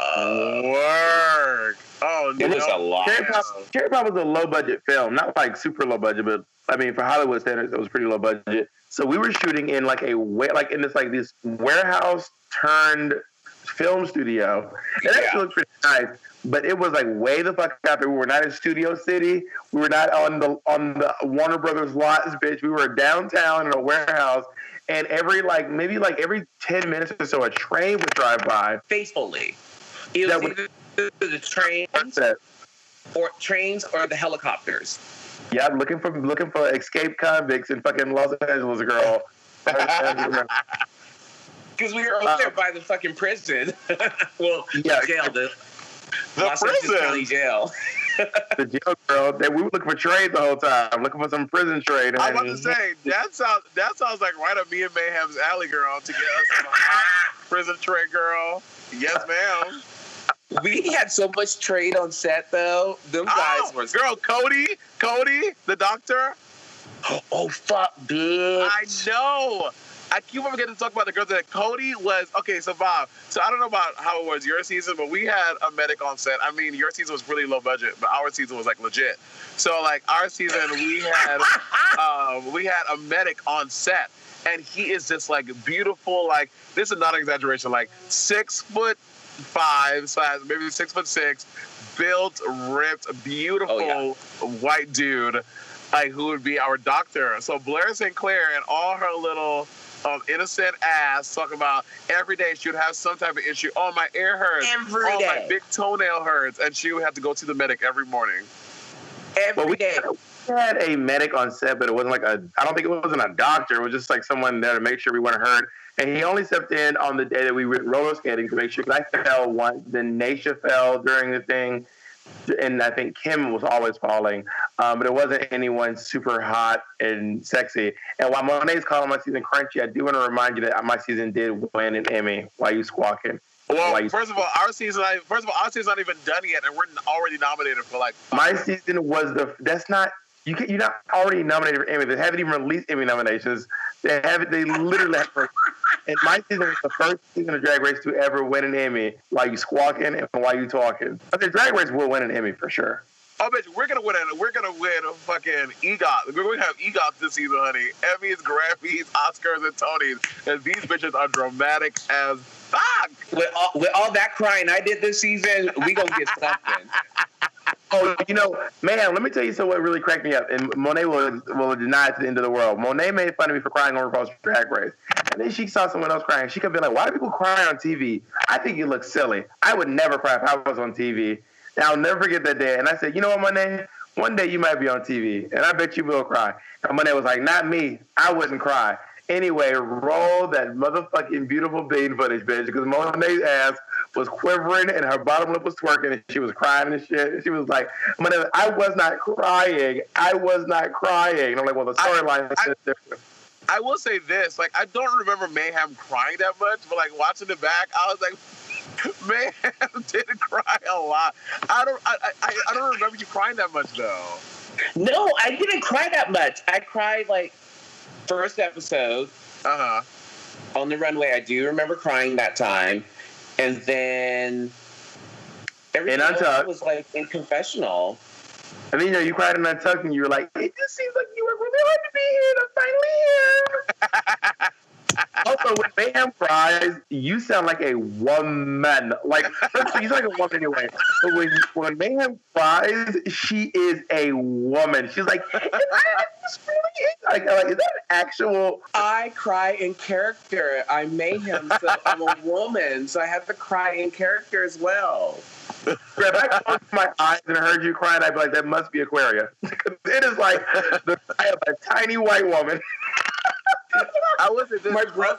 Oh, it was a lot. Cherry Pop was a low budget film, not like super low budget, but I mean for Hollywood standards, it was pretty low budget. So we were shooting in like this warehouse turned film studio. It actually looked pretty nice, but it was like way the fuck out there. We were not in Studio City. We were not on the Warner Brothers lots, bitch. We were downtown in a warehouse, and every 10 minutes or so, a train would drive by. Faithfully, it was either the trains or the helicopters. Yeah, I'm looking for escaped convicts in fucking Los Angeles, girl. Because we were over there by the fucking prison. Well, jail, the Los Angeles County Jail. The jail, girl. We were looking for trade the whole time, looking for some prison trade. I was about to say that sounds like right up me and Mayhem's alley, girl. To get us a prison trade, girl. Yes, ma'am. We had so much trade on set, though. Them guys were girl. Cody, the doctor. Oh fuck, bitch! I know. I keep on forgetting to talk about the girl that Cody was. Okay, so Bob. So I don't know about how it was your season, but we had a medic on set. I mean, your season was really low budget, but our season was like legit. So like our season, we had a medic on set, and he is just like beautiful. Like this is not an exaggeration. Like 6'5", maybe 6'6", built, ripped, beautiful white dude. Like who would be our doctor. So Blair St. Clair and all her little innocent ass talking about every day she would have some type of issue. Oh, my ear hurts. Every day. My big toenail hurts. And she would have to go to the medic every morning. Every day. We had a medic on set, but it wasn't I don't think it wasn't a doctor. It was just like someone there to make sure we weren't hurt. And he only stepped in on the day that we went roller skating to make sure, because I fell once, then Naisha fell during the thing. And I think Kim was always falling, but it wasn't anyone super hot and sexy. And while Monet's calling my season crunchy, I do want to remind you that my season did win an Emmy. Why you squawking? Well, first of all, our season's not even done yet, and we're already nominated for like 5. My season was you're not already nominated for Emmy. They haven't even released Emmy nominations. They literally have. And my season was the first season of Drag Race to ever win an Emmy. Why you squawking and why you talking? I think Drag Race will win an Emmy for sure. Oh, bitch, we're gonna win a fucking EGOT. We're gonna have EGOTs this season, honey. Emmys, Grammys, Oscars, and Tonys. And these bitches are dramatic as fuck. With all that crying I did this season, we gonna get something. Oh, man, let me tell you something what really cracked me up. And Monet will deny it to the end of the world. Monet made fun of me for crying on RuPaul's Drag Race. And then she saw someone else crying. She could be like, why do people cry on TV? I think you look silly. I would never cry if I was on TV. And I'll never forget that day. And I said, you know what, Monet? One day you might be on TV. And I bet you will cry. And Monet was like, not me. I wouldn't cry. Anyway, roll that motherfucking beautiful bean footage, bitch, because Monet's ass was quivering and her bottom lip was twerking and she was crying and shit. And she was like, I was not crying. And I'm like, well, the storyline is different. I will say this, like, I don't remember Mayhem crying that much, but like watching it back, I was like, Mayhem did cry a lot. I don't remember you crying that much though. No, I didn't cry that much. I cried like first episode on the runway. I do remember crying that time, and then everything else was like in confessional. And then you cried in Untucked, and you were like, "It just seems like you were really hard to be here. I'm finally here." Also, when Mayhem cries, you sound like a woman. Like, you sound like a woman anyway. But when Mayhem cries, she is a woman. She's like, like, is that an actual? I cry in character. I'm Mayhem, so I'm a woman, so I have to cry in character as well. If I closed my eyes and heard you crying, I'd be like, that must be Aquaria. It is like the cry of a tiny white woman. I wasn't.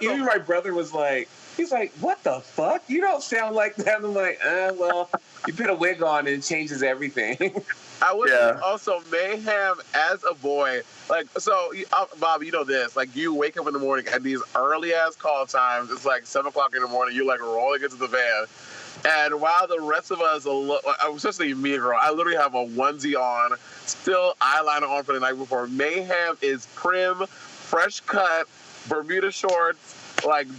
Even my brother was like, he's like, what the fuck? You don't sound like that. I'm like, well, you put a wig on and it changes everything. I was also Mayhem as a boy. Like, so, Bob, you know this. Like, you wake up in the morning at these early ass call times. It's like 7 o'clock in the morning. You're like rolling into the van. And while the rest of us, especially me, girl, I literally have a onesie on, still eyeliner on for the night before. Mayhem is prim, fresh cut, Bermuda shorts,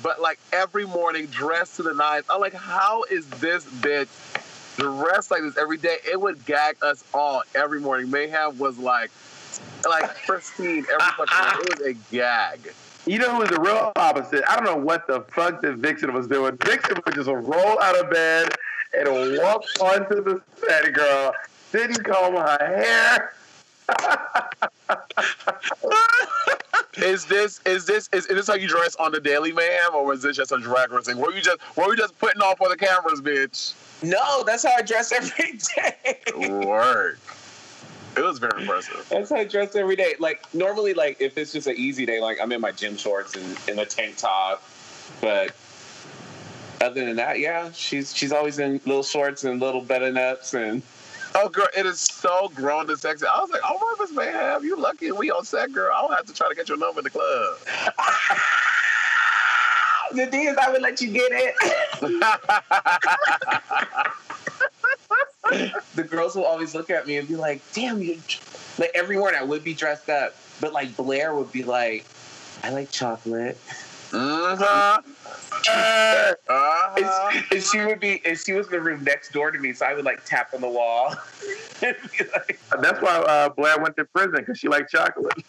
but every morning dressed to the nines. I'm like, how is this bitch dressed like this every day? It would gag us all every morning. Mayhem was like pristine every fucking morning. It was a gag. You know who was the real opposite? I don't know what the fuck that Vixen was doing. Vixen would just roll out of bed and walk onto the set, girl. Didn't comb her hair. Is this how you dress on the Daily Mayhem, or was this just a drag race thing? Were we just putting on for the cameras, bitch? No, that's how I dress every day. Work. It was very impressive. That's how I dress every day. Like, normally, like, if it's just an easy day, like, I'm in my gym shorts and in a tank top. But other than that, yeah, she's always in little shorts and little button-ups. And oh, girl, it is so grown and sexy. I was like, oh, Rufus Mayhem, you lucky we on set, girl. I don't have to try to get your number in the club. The thing is, I would let you get it. The girls will always look at me and be like, damn, you. Like, every morning I would be dressed up, but like Blair would be like, I like chocolate. Uh-huh. And she was in the room next door to me, so I would like tap on the wall. And be like, that's why Blair went to prison, because she liked chocolate.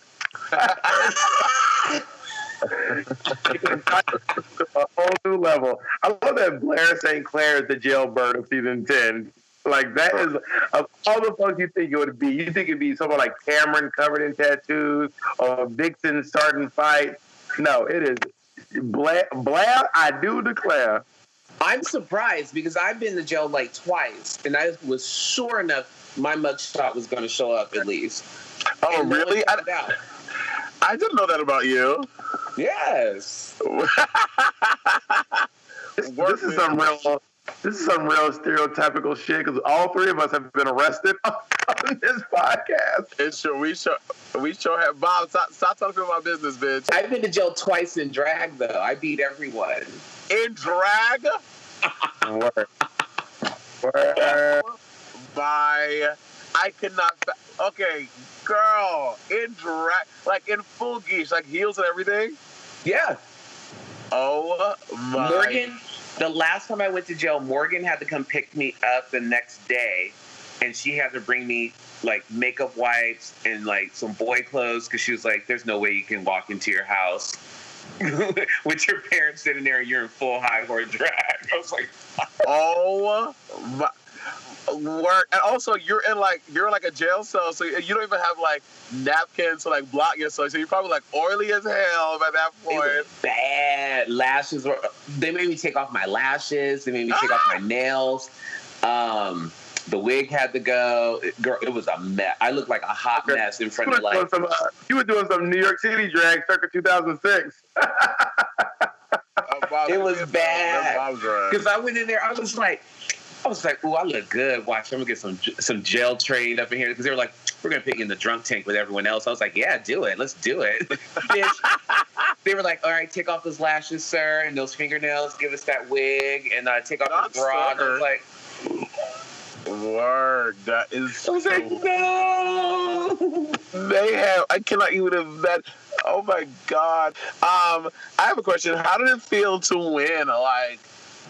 A whole new level. I love that Blair St. Clair is the jailbird of season 10. Like, that is, of all the folks you think it would be, you think it'd be someone like Cameron covered in tattoos or Vixen starting fights. No, it is Blair, I do declare. I'm surprised because I've been to jail like twice, and I was sure enough my mugshot was going to show up at least. Oh, and really? I didn't know that about you. Yes. This is some real stereotypical shit, because all three of us have been arrested on this podcast. We sure have. Bob, stop talking about my business, bitch. I've been to jail twice in drag, though. I beat everyone. In drag? Word. I could not. Okay, girl, in drag, like in full geesh, like heels and everything. Yeah. Oh my. Morgan, the last time I went to jail, Morgan had to come pick me up the next day, and she had to bring me like makeup wipes and like some boy clothes, because she was like, "There's no way you can walk into your house with your parents sitting there and you're in full high horse drag." I was like, "Oh my." Work. And also you're in like a jail cell, so you don't even have like napkins to like block yourself, so you're probably like oily as hell by that point. It was bad. Lashes they made me take off my lashes, they made me take off my nails. The wig had to go. Girl, it was a mess. I looked like a hot mess in front of like you were doing some New York City drag circa 2006. It was bad because I went in there, I was like, "Ooh, I look good. Watch, I'm gonna get some gel trained up in here." Because they were like, "We're gonna put you in the drunk tank with everyone else." I was like, "Yeah, do it. Let's do it." Bitch. They were like, "All right, take off those lashes, sir, and those fingernails. Give us that wig, and take off the bra." And I was like, "Word, that is." I was like, "No." I cannot even imagine. Oh my god. I have a question. How did it feel to win? Like,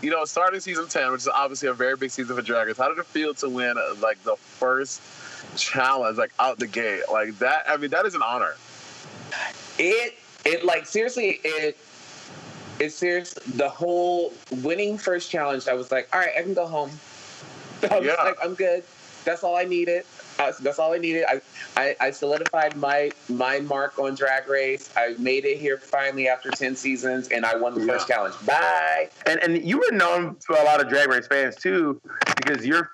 you know, starting season 10, which is obviously a very big season for Drag Race, how did it feel to win, like, the first challenge, like, out the gate? Like, that, I mean, that is an honor. It like, seriously, it's serious. The whole winning first challenge, I was like, all right, I can go home. I was like, I'm good. That's all I needed. That's all I needed. I solidified my mark on Drag Race. I made it here finally after 10 seasons, and I won the first challenge. Bye. And you were known to a lot of Drag Race fans too, because you're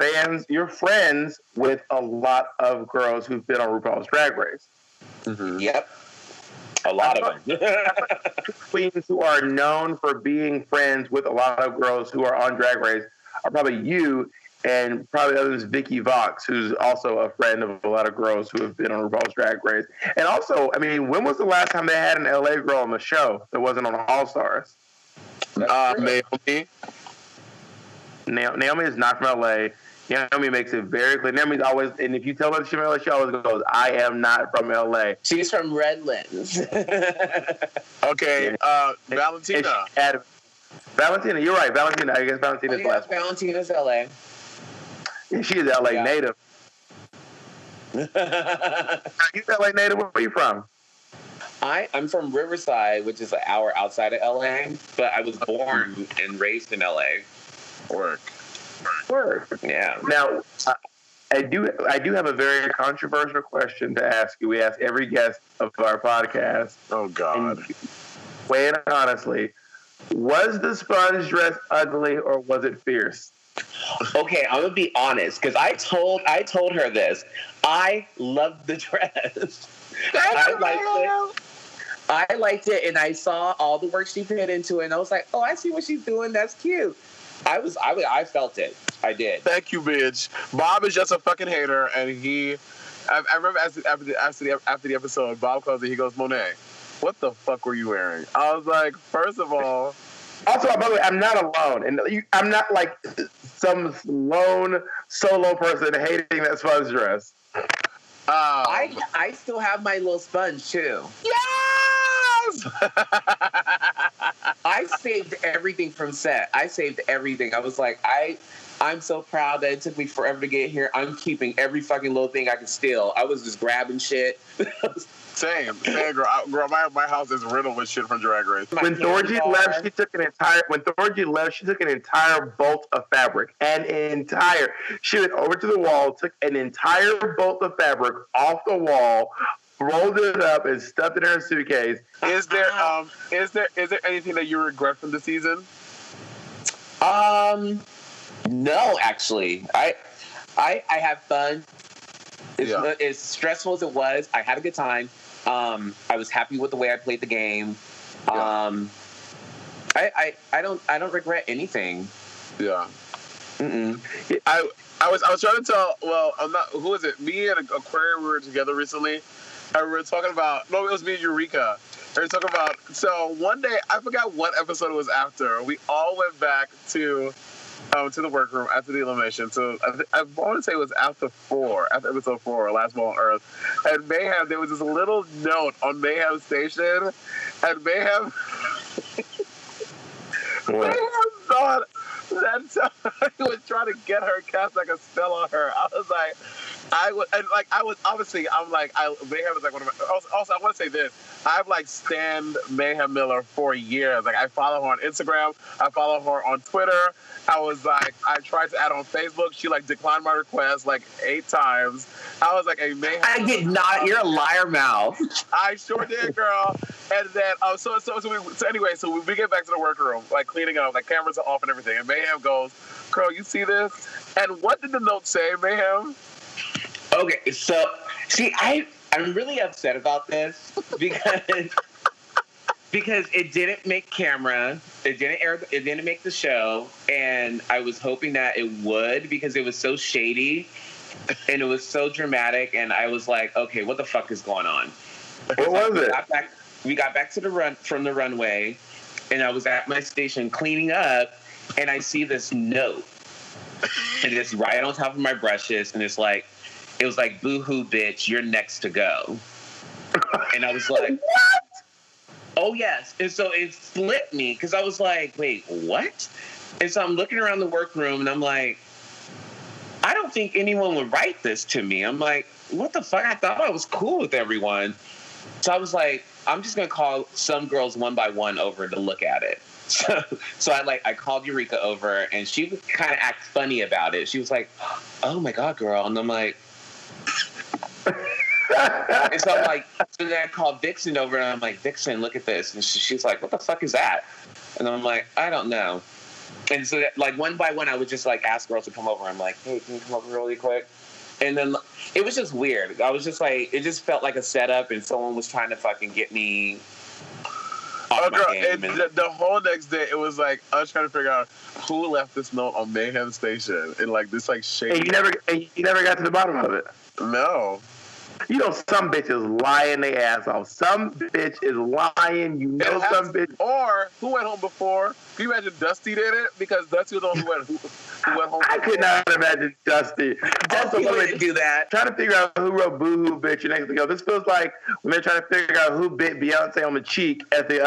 friends with a lot of girls who've been on RuPaul's Drag Race. Mm-hmm. Yep. A lot of them. Queens who are known for being friends with a lot of girls who are on Drag Race are probably you. And probably others, Vicky Vox, who's also a friend of a lot of girls who have been on RuPaul's Drag Race. And also, I mean, when was the last time they had an LA girl on the show that wasn't on All Stars? Naomi. Naomi is not from LA. Naomi makes it very clear. Naomi's always, and if you tell her she's from LA, she always goes, "I am not from LA." She's from Redlands. Okay, Valentina. Valentina, you're right. Valentina, I guess Valentina's the last one. Valentina's LA. Yeah, she is LA native. He's LA native. Where are you from? I'm from Riverside, which is an hour outside of LA, but I was born and raised in LA. Work. Yeah. Now, I do have a very controversial question to ask you. We ask every guest of our podcast. Oh God. Weigh in honestly. Was the sponge dress ugly or was it fierce? Okay, I'm gonna be honest because I told her this. I loved the dress. I liked it, and I saw all the work she put into it, and I was like, "Oh, I see what she's doing. That's cute." I felt it. I did. Thank you, bitch. Bob is just a fucking hater, and I remember after the episode, Bob calls it. He goes, "Monet, what the fuck were you wearing?" I was like, first of all. Also, by the way, I'm not alone, and I'm not like some lone solo person hating that sponge dress. I still have my little sponge too. Yes! I saved everything from set. I saved everything. I was like, I'm so proud that it took me forever to get here. I'm keeping every fucking little thing I could steal. I was just grabbing shit. Same, girl. My house is riddled with shit from Drag Race. When Thorgy left, she took an entire bolt of fabric. She went over to the wall, took an entire bolt of fabric off the wall, rolled it up, and stuffed it in her suitcase. Is there anything that you regret from the season? No, actually. I have fun. As stressful as it was, I had a good time. I was happy with the way I played the game. I don't regret anything. Yeah. Mm-mm. I was trying to tell. Well, I'm not. Who is it? Me and Aquarium were together recently, and we were talking about. No, it was me and Eureka. We were talking about. So one day, I forgot what episode it was after. We all went back to the workroom after the elimination. So I want to say it was after episode 4, Last Ball on Earth. And Mayhem, there was this little note on Mayhem Station, and Mayhem thought that somebody was trying to get her, cast like a spell on her. Mayhem is like one of my. Also, I want to say this. I've like stanned Mayhem Miller for years. Like I follow her on Instagram. I follow her on Twitter. I tried to add on Facebook. She like declined my request like 8 times. I was like, "Hey, Mayhem." I did not. You're a liar, mouth. I sure did, girl. And then so we get back to the workroom, like cleaning up, like cameras are off and everything. And Mayhem goes, "Girl, you see this?" And what did the note say, Mayhem? Okay, so see, I'm really upset about this because it didn't make camera, it didn't air, it didn't make the show, and I was hoping that it would because it was so shady and it was so dramatic, and I was like, okay, what the fuck is going on? What was it? We got back to from the runway, and I was at my station cleaning up, and I see this note, and it's right on top of my brushes, and it was like, boo-hoo, bitch, you're next to go. And I was like, what? Oh, yes. And so it flipped me because I was like, wait, what? And so I'm looking around the workroom, and I'm like, I don't think anyone would write this to me. I'm like, what the fuck? I thought I was cool with everyone. So I was like, I'm just going to call some girls one by one over to look at it. So I called Eureka over, and she would kind of act funny about it. She was like, oh, my God, girl. And I'm like... And so I'm like, so then I called Vixen over, and I'm like, Vixen, look at this. And she's like, what the fuck is that? And I'm like, I don't know. And so like one by one, I would just like ask girls to come over. I'm like, hey, can you come over really quick? And then it was just weird. I was just like, it just felt like a setup, and someone was trying to fucking get me. The whole next day, it was like I was trying to figure out who left this note on Mayhem Station, and like this like shady. And you never got to the bottom of it. No. You know, some bitch is lying their ass off. Some bitch is lying. You know, some bitch. Or who went home before? Can you imagine Dusty did it? Because Dusty was the one who went home. I could not imagine Dusty. Dusty wouldn't do that. Trying to figure out who wrote "Boo Hoo Bitch" and next to go. This feels like when they're trying to figure out who bit Beyonce on the cheek at the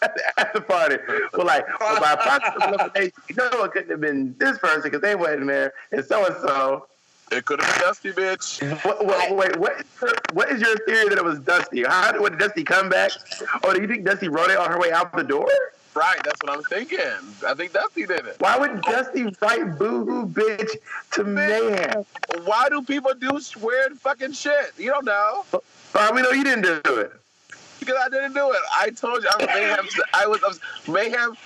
at the party. Well, like, well, by approximate elimination, you know, it couldn't have been this person because they wasn't there, and so and so. It could have been Dusty, bitch. Wait, what is your theory that it was Dusty? Did Dusty come back? Or do you think Dusty wrote it on her way out the door? Right, that's what I'm thinking. I think Dusty did it. Why would Dusty write "Boo Hoo Bitch" to Mayhem? Why do people do weird fucking shit? You don't know. We know you didn't do it. Because I didn't do it. I told you I was Mayhem. I was Mayhem.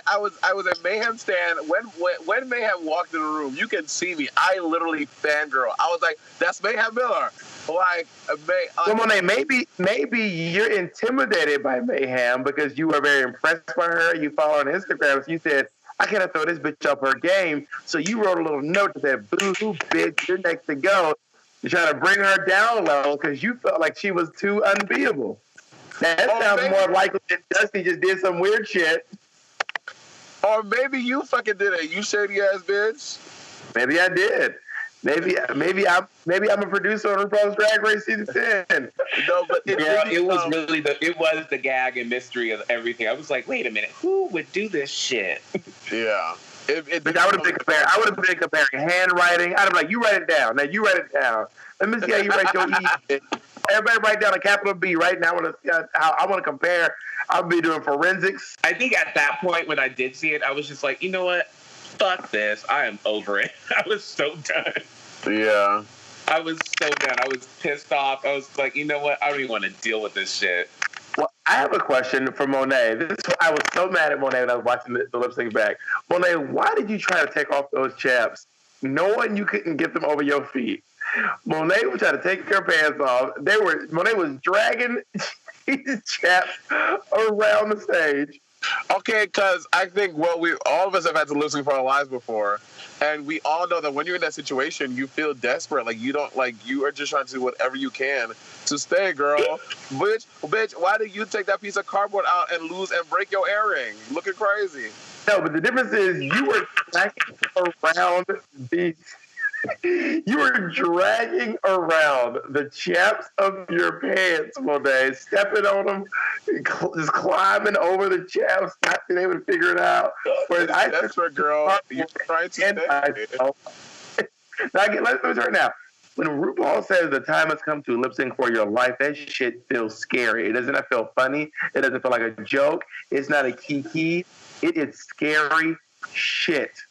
I was at Mayhem stand when Mayhem walked in the room. You can see me. I literally fangirl. I was like, "That's Mayhem Miller." Like, well, Monet, maybe you're intimidated by Mayhem because you were very impressed by her. You follow on Instagram, so you said, "I cannot throw this bitch up her game." So you wrote a little note that said, "Boo hoo, bitch, you're next to go." You're trying to bring her down a level because you felt like she was too unbeatable. That sounds more likely that Dusty just did some weird shit. Or maybe you fucking did it, you shady ass bitch. Maybe I did. Maybe I'm a producer on RuPaul's Drag Race season 10. No, but it was the gag and mystery of everything. I was like, wait a minute, who would do this shit? Yeah. But I would have been comparing handwriting. I'd have been like, you write it down. Now you write it down. Let me see how you write your E. Everybody write down a capital B right now. I want to compare. I'll be doing forensics. I think at that point when I did see it, I was just like, you know what? Fuck this. I am over it. I was so done. Yeah. I was so done. I was pissed off. I was like, you know what? I don't even want to deal with this shit. Well, I have a question for Monet. I was so mad at Monet when I was watching the lip sync back. Monet, why did you try to take off those chaps knowing you couldn't get them over your feet? Monet was trying to take her pants off. Monet was dragging these chaps around the stage. Okay, because I think all of us have had to lip sync for our lives before, and we all know that when you're in that situation, you feel desperate. Like you are just trying to do whatever you can to stay, girl. Bitch, why did you take that piece of cardboard out and lose and break your earring? Looking crazy. No, but the difference is you were dragging around the chaps of your pants, Monet, stepping on them, just climbing over the chaps, not being able to figure it out. Whereas that's for girl. You're trying to stay. Now, let's turn now. When RuPaul says the time has come to lip sync for your life, that shit feels scary. It doesn't feel funny. It doesn't feel like a joke. It's not a kiki. It is scary shit.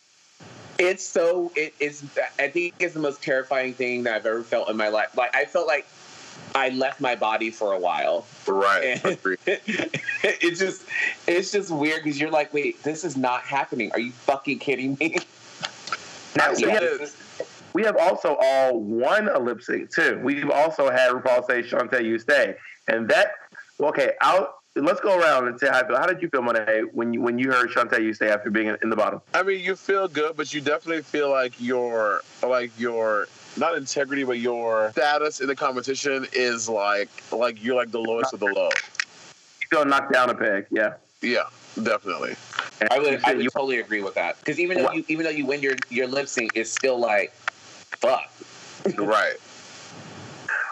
I think it's the most terrifying thing that I've ever felt in my life. Like, I felt like I left my body for a while. Right. It's just weird because you're like, wait, this is not happening. Are you fucking kidding me? Now, we have also all won a lip sync too. We've also had RuPaul say, "Shantae, you stay," and that. Okay, let's go around and say how I feel. How did you feel, Monet, when you heard Shantae, you stay after being in the bottom? I mean, you feel good, but you definitely feel like your not integrity, but your status in the competition is like you're like the lowest of the low. You feel knocked down a peg, yeah. Yeah, definitely. I would totally agree with that because even though you win your lip sync, it's still like, fuck. Right.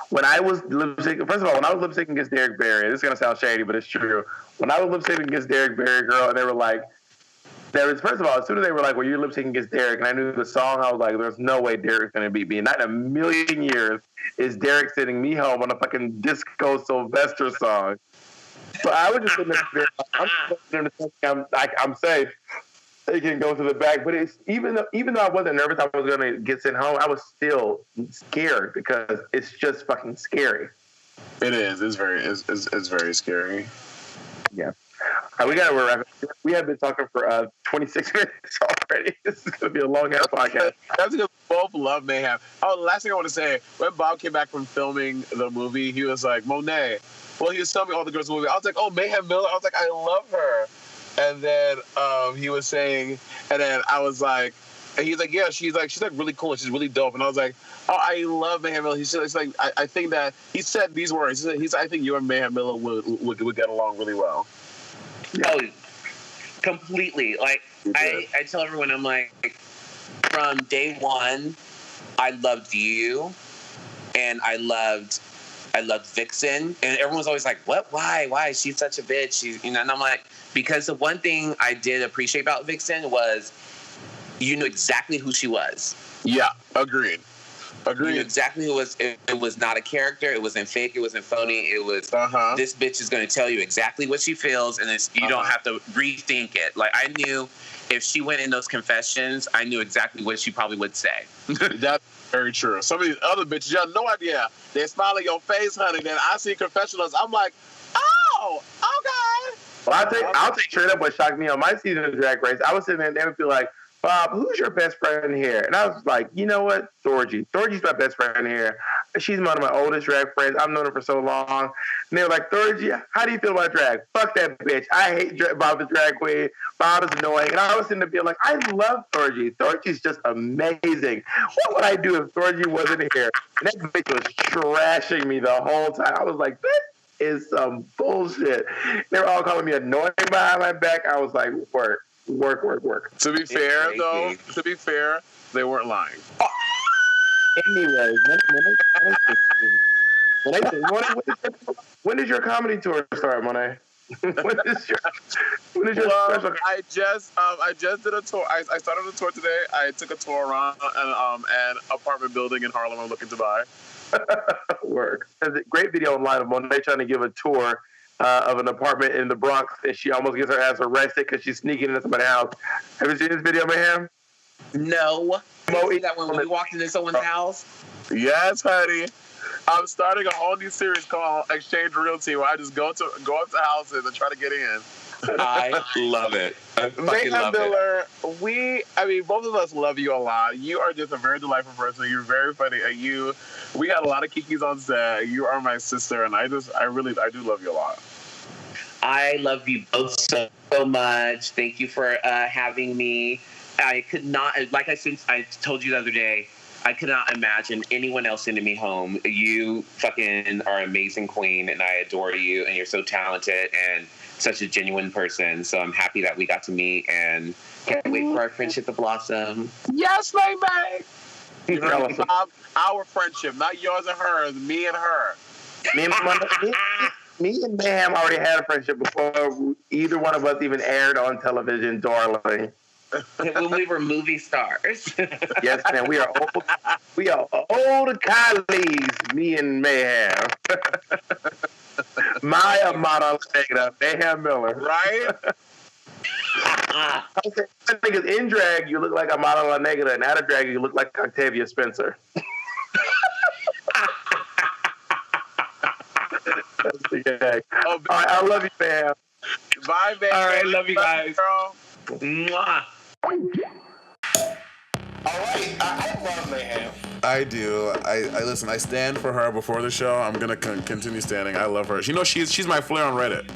When I was lip syncing, first of all, when I was lip syncing against Derek Barry, this is gonna sound shady, but it's true. When I was lip syncing against Derek Barry, girl, and they were like, first of all, as soon as they were like, "Well, you're lip syncing against Derek," and I knew the song, I was like, "There's no way Derek's gonna beat me." Not in a million years is Derek sending me home on a fucking disco Sylvester song. So I was just sitting there, I'm safe. They can go to the back, but it's even though I wasn't nervous, I was gonna get sent home. I was still scared because it's just fucking scary. It is. It's very scary. Yeah. All right, we gotta wrap it. We have been talking for 26 minutes already. This is gonna be a long ass podcast. That's because we both love Mayhem. Oh, the last thing I want to say: when Bob came back from filming the movie, he was like, "Monet." Well, he was telling me all the girls in the movie. I was like, "Oh, Mayhem Miller." I was like, "I love her." And then he was saying, and then I was like, And he's like, yeah, she's like really cool and she's really dope. And I was like, oh, I love Mayhem Miller. He's like, I think that he said these words. I think you and Mayhem Miller would get along really well. Oh, completely. Like I tell everyone, I'm like, from day one, I loved you, and I loved Vixen, and everyone's always like, what? Why? She's such a bitch. And I'm like, because the one thing I did appreciate about Vixen was you knew exactly who she was. Yeah, agreed. You knew exactly who it was. It was not a character. It wasn't fake. It wasn't phony. It was this bitch is going to tell you exactly what she feels, and you don't have to rethink it. Like, I knew if she went in those confessions, I knew exactly what she probably would say. That's very true. Some of these other bitches, you have no idea. They smile at your face, honey. Then I see confessionals. I'm like, oh, okay. Well, I'll take straight up what shocked me on my season of Drag Race. I was sitting there and they would be like, Bob, who's your best friend here? And I was like, you know what? Thorgy. Thorgy's my best friend here. She's one of my oldest drag friends. I've known her for so long. And they were like, Thorgy, how do you feel about drag? Fuck that bitch. I hate Bob the drag queen. Bob is annoying. And I was sitting there being like, I love Thorgy. Thorgy's just amazing. What would I do if Thorgy wasn't here? And that bitch was trashing me the whole time. I was like, this is some bullshit. They were all calling me annoying behind my back. I was like, work. To be fair, though, they weren't lying. Anyway, when does your comedy tour start, Monet? When is your special? I just did a tour. I started a tour today. I took a tour around an apartment building in Harlem I'm looking to buy. Work. There's a great video online of Monet trying to give a tour of an apartment in the Bronx, and she almost gets her ass arrested because she's sneaking into somebody's house. Have you seen this video, Mayhem? No. See that when we walked into someone's house? Yes, honey. I'm starting a whole new series called Exchange Realty, where I just go up to houses and try to get in. I love it. I fucking love Miller, both of us love you a lot. You are just a very delightful person. You're very funny. We had a lot of kikis on set. You are my sister, and I do love you a lot. I love you both so much. Thank you for having me. I could not, like I told you the other day, I could not imagine anyone else sending me home. You fucking are an amazing queen, and I adore you, and you're so talented and such a genuine person. So I'm happy that we got to meet, and can't wait for our friendship to blossom. Yes, baby. Our friendship, not yours and hers, me and her. Me and Mayhem already had a friendship before either one of us even aired on television, darling. When we were movie stars. Yes, man. We are old colleagues, me and Mayhem. My model Mayhem Miller. Right? I think in drag, you look like a model Negra, and out of drag, you look like Octavia Spencer. That's the gag. All right, I love you, man. Bye, man. All right, love you guys. Girl. Mwah. All right, I love Mayhem. I do. I listen. I stand for her before the show. I'm gonna continue standing. I love her. You know, she's my flair on Reddit.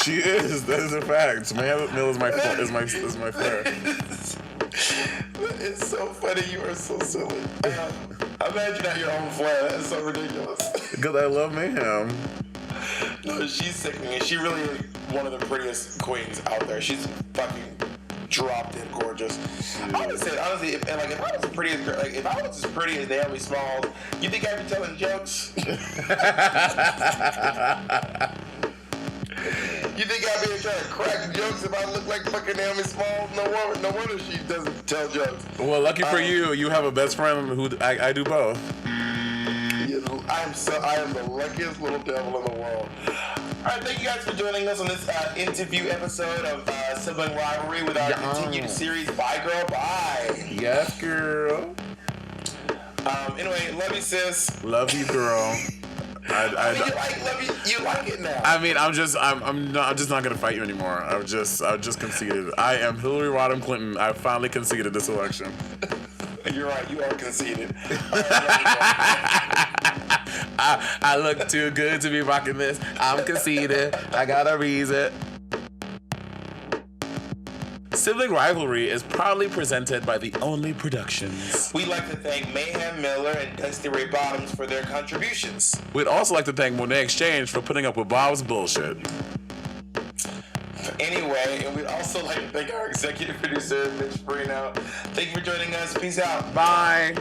She is. That is a fact. Mayhem Miller is my flair. It's so funny. You are so silly. Imagine at your own flair. That's so ridiculous. Because I love Mayhem. No, she's sickening. She really is one of the prettiest queens out there. She's fucking drop dead gorgeous. I would say honestly, if I was as pretty as Naomi Smalls, you think I'd be telling jokes? You think I'd be trying to crack jokes if I look like fucking Naomi Smalls? No wonder she doesn't tell jokes. Well, lucky for you have a best friend who I do both. I am the luckiest little devil in the world. All right, thank you guys for joining us on this interview episode of Sibling Rivalry with our continued series, Bye Girl, Bye. Yes, girl. Anyway, love you, sis. Love you, girl. You like it now. I mean, I'm just not gonna fight you anymore. I've just conceded. I am Hillary Rodham Clinton. I finally conceded this election. You're right. You are conceded. I look too good to be rocking this. I'm conceited. I got a reason. Sibling Rivalry is proudly presented by The Only Productions. We'd like to thank Mayhem Miller and Dusty Ray Bottoms for their contributions. We'd also like to thank Monet Exchange for putting up with Bob's bullshit. Anyway, and we'd also like to thank our executive producer, Mitch Brino. Thank you for joining us. Peace out. Bye.